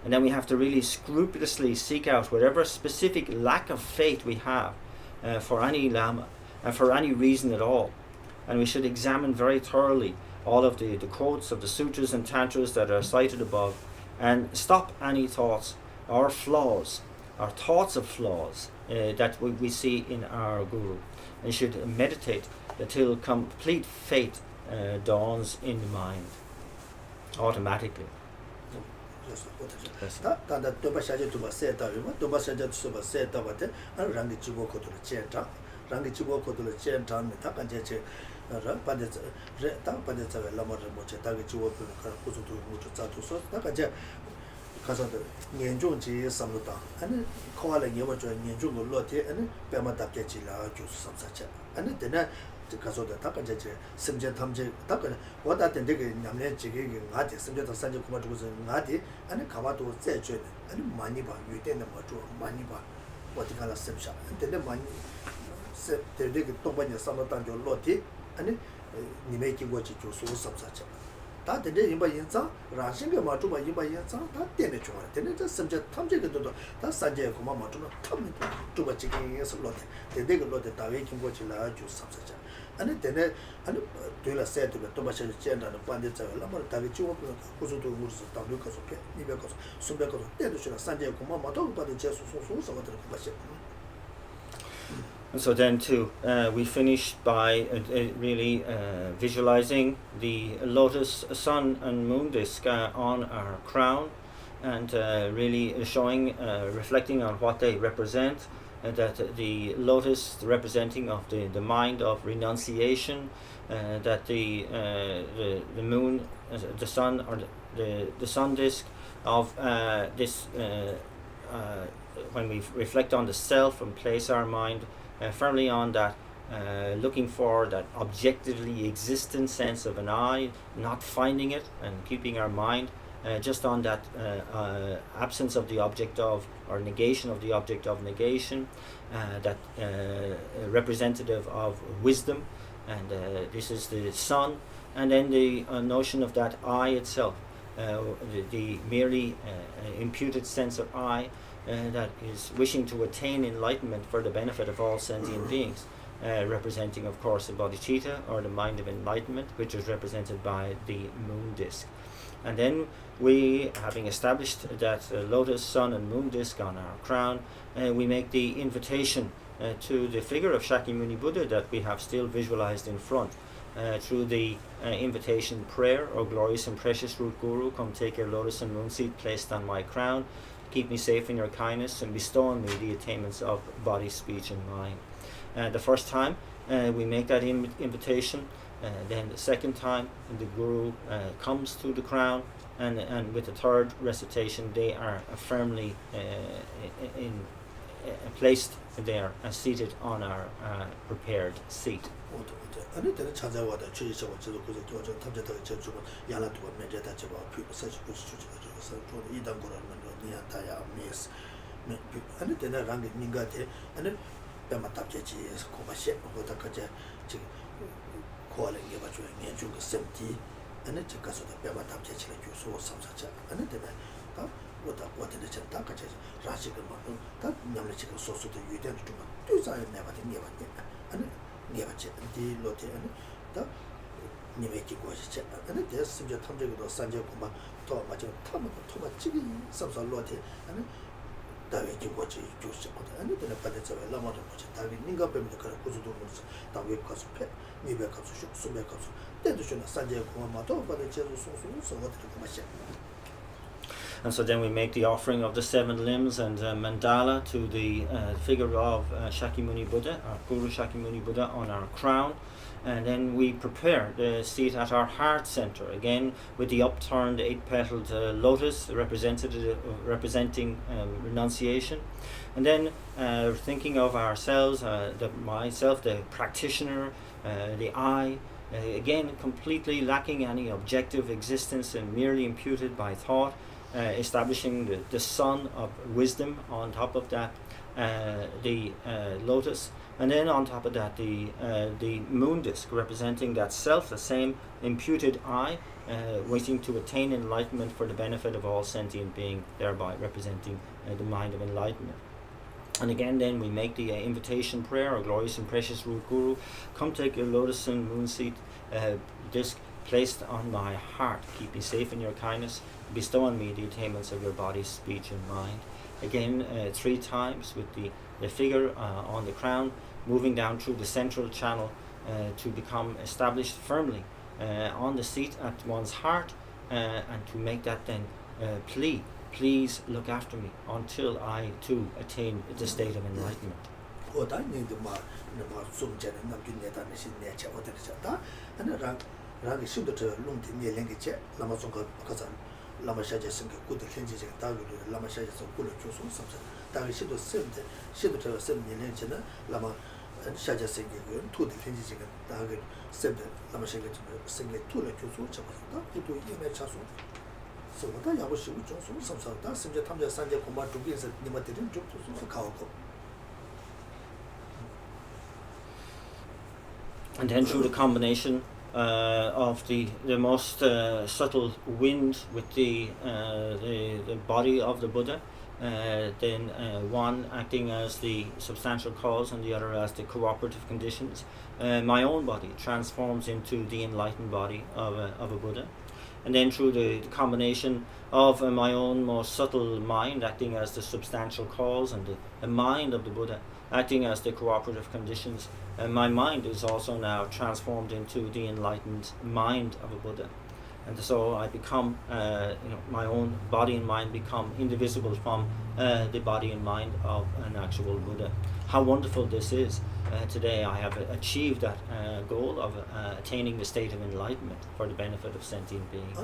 And then we have to really scrupulously seek out whatever specific lack of faith we have for any Lama and for any reason at all. And we should examine very thoroughly all of the quotes of the sutras and tantras that are cited above, and stop any thoughts or flaws or thoughts of flaws that we see in our Guru, and should meditate until complete faith dawns in the mind automatically. Yes. Tanda toba shaje tuba seta yuma toba shaje tuba seta bate an rangi chibo ko to chenta rangi chibo ko to chenta ne ta kan che ra pade re ta pade cha la mo re mo che ta ge chibo ko ka ku su tu mu chu cha tu so ta kan che ka sa de nian zhong ji sam lu da an ko ala ye mo zhe nian zhong lo te an pe ma da ke chi la ju sam sa cha an de na 가서 다 간제 심제 탐제 다 그래 와다 된데게 냠내 지게 나디 심제 더 산제 고마 두고 나디 아니 가봐도 제죄 아니 많이 봐 유대는 뭐죠 많이 봐 어디 가라 셈샤 근데 많이 세 되게 똑바냐 삼았단 저 로티 아니 니메 기고지 조수 섭사자 다 되게 임바 인자 라신게 마주마 임바 인자 다 때문에 좋아 되네 저 심제 탐제게도 다 산제 고마 마주마 탐 두고 지게 예서 로티 되게 로티 다웨 기고지 라주 섭사자 아니 되네 아니 되라 세트 또 마셔 젠다는 반대 자가 라마 다게 치고 고소도 무르서 다도 가서 배 니베 가서 숨베 가서 때도 싫어 산제 고마 마도 받은 제수 소소서 같은 거 마셔. And so then too, we finish by really visualizing the lotus sun and moon disk on our crown, and really showing, reflecting on what they represent, that the lotus representing of the mind of renunciation, that the moon, the sun, or the sun disk of this, when we reflect on the self and place our mind firmly on that looking for that objectively existent sense of an I, not finding it, and keeping our mind just on that absence of the object of, or negation of the object of negation, that representative of wisdom, and this is the sun, and then the notion of that I itself, the merely imputed sense of I that is wishing to attain enlightenment for the benefit of all sentient beings, representing of course the bodhicitta, or the mind of enlightenment, which is represented by the moon disk. And then we, having established that lotus, sun and moon disk on our crown, we make the invitation to the figure of Shakyamuni Buddha that we have still visualized in front, through the invitation prayer: O glorious and precious root Guru, come take your lotus and moon seat placed on my crown, keep me safe in your kindness, and bestow on me the attainments of body, speech and mind. The first time we make that invitation, then the second time the Guru comes to the crown, and with the third recitation they are firmly placed there, seated on our prepared seat. 아니 내가 찾아와다 주의서 저도 그저 교정 탐제도 저주고 야나도 메제다 저거 피고 사실 그 수주가 저서 저 이단 거라는 거 니한테야 미스 아니 내가 랑게 민가데 아니 배마 답제지에서 고바시 보다 그제 지금 고알에 게 봐줘 연주가 셈티 아니 저 가서도 배마 답제지가 교수 삼사자 아니 내가 다 보다 보다 저 딱까지 라지가 뭐다 남을 지금 소소도 유대는 좀 뒤사에 내가 되게 아니 네바체 디로테 아니 다 니메키 고시체 아니 데스 심지어 탐제고도 산제 고마 또 맞아 탐도 토가 찌기 섭설로테 아니 다웨기 고치 주시 아니 데나 빠데서 라마도 고치 다비 닌가 빼면 그런 고주도 못서 다웨 가서 패 니베 가서 숙수메 가서 때도 좀 산제 고마도 빠데서 소소소 어떻게 고마시. And so then we make the offering of the 7 limbs and mandala to the figure of Shakyamuni Buddha, our Guru Shakyamuni Buddha, on our crown. And then we prepare the seat at our heart center, again with the upturned 8-petaled lotus representing renunciation. And then thinking of ourselves, myself, the practitioner, the I, again completely lacking any objective existence and merely imputed by thought. Establishing the sun of wisdom on top of that, the lotus, and then on top of that the moon disk, representing that self, the same imputed I, waiting to attain enlightenment for the benefit of all sentient being, thereby representing the mind of enlightenment. And again then we make the invitation prayer: O glorious and precious root Guru, come take your lotus and moon seat disk placed on my heart, keep me safe in your kindness, bestow on me the attainments of your body, speech and mind. Again 3 times with the figure on the crown, moving down through the central channel to become established firmly on the seat at one's heart, and to make that then plea: please look after me until I too attain the state of enlightenment. 라기 신도 저 롱티 니랭게체 라마송가 가자 라마샤제스가 고데 렌지제 다르고 라마샤제스 고르 조소 삼사 다기 신도 셈데 신도 저 셈 니랭체나 라마 샤제스가 투데 렌지제가 다기 셈데 라마샤제스 셈게 투레 조소 잡았다 고도 이메 차소 소다 야보시 조소 삼사다 심제 탐제 산제 고마 두비에서 니마들은 좀 조소 가오고. And then through the combination of the most subtle wind with the body of the Buddha, then one acting as the substantial cause and the other as the cooperative conditions, my own body transforms into the enlightened body of a Buddha. And then through the combination of my own most subtle mind acting as the substantial cause and the mind of the Buddha acting as the cooperative conditions, my mind is also now transformed into the enlightened mind of a Buddha. And so I become, my own body and mind become indivisible from the body and mind of an actual Buddha. How wonderful this is. today I have achieved that goal of attaining the state of enlightenment for the benefit of sentient beings.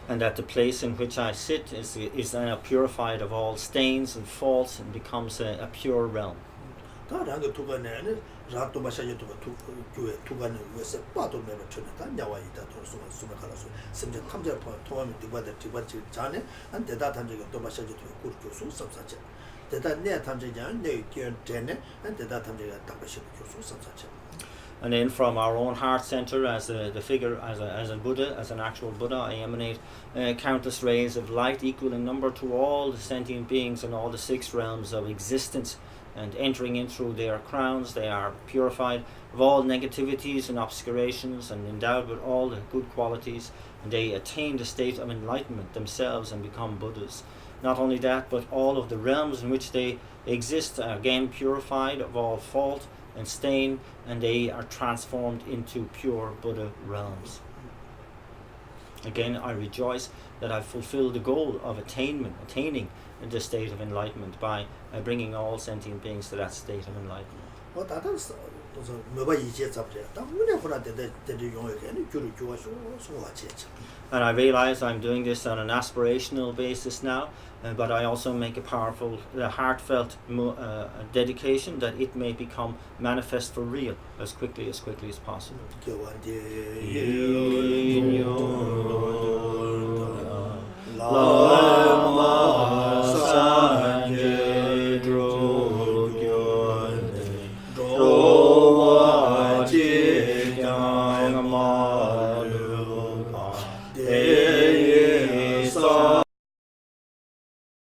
And that the place in which I sit is now purified of all stains and faults and becomes a pure realm. And then from our own heart center, as the figure, as a Buddha, as an actual Buddha, I emanate countless rays of light equal in number to all the sentient beings in all the 6 realms of existence. And entering in through their crowns, they are purified of all negativities and obscurations and endowed with all the good qualities, and they attain the state of enlightenment themselves and become Buddhas. Not only that, but all of the realms in which they exist are again purified of all fault and stain, and they are transformed into pure Buddha realms. Again, I rejoice that I've fulfilled the goal of attaining the state of enlightenment by bringing all sentient beings to that state of enlightenment. And I realize I'm doing this on an aspirational basis now, but I also make a powerful, heartfelt dedication that it may become manifest for real as quickly as possible. Lord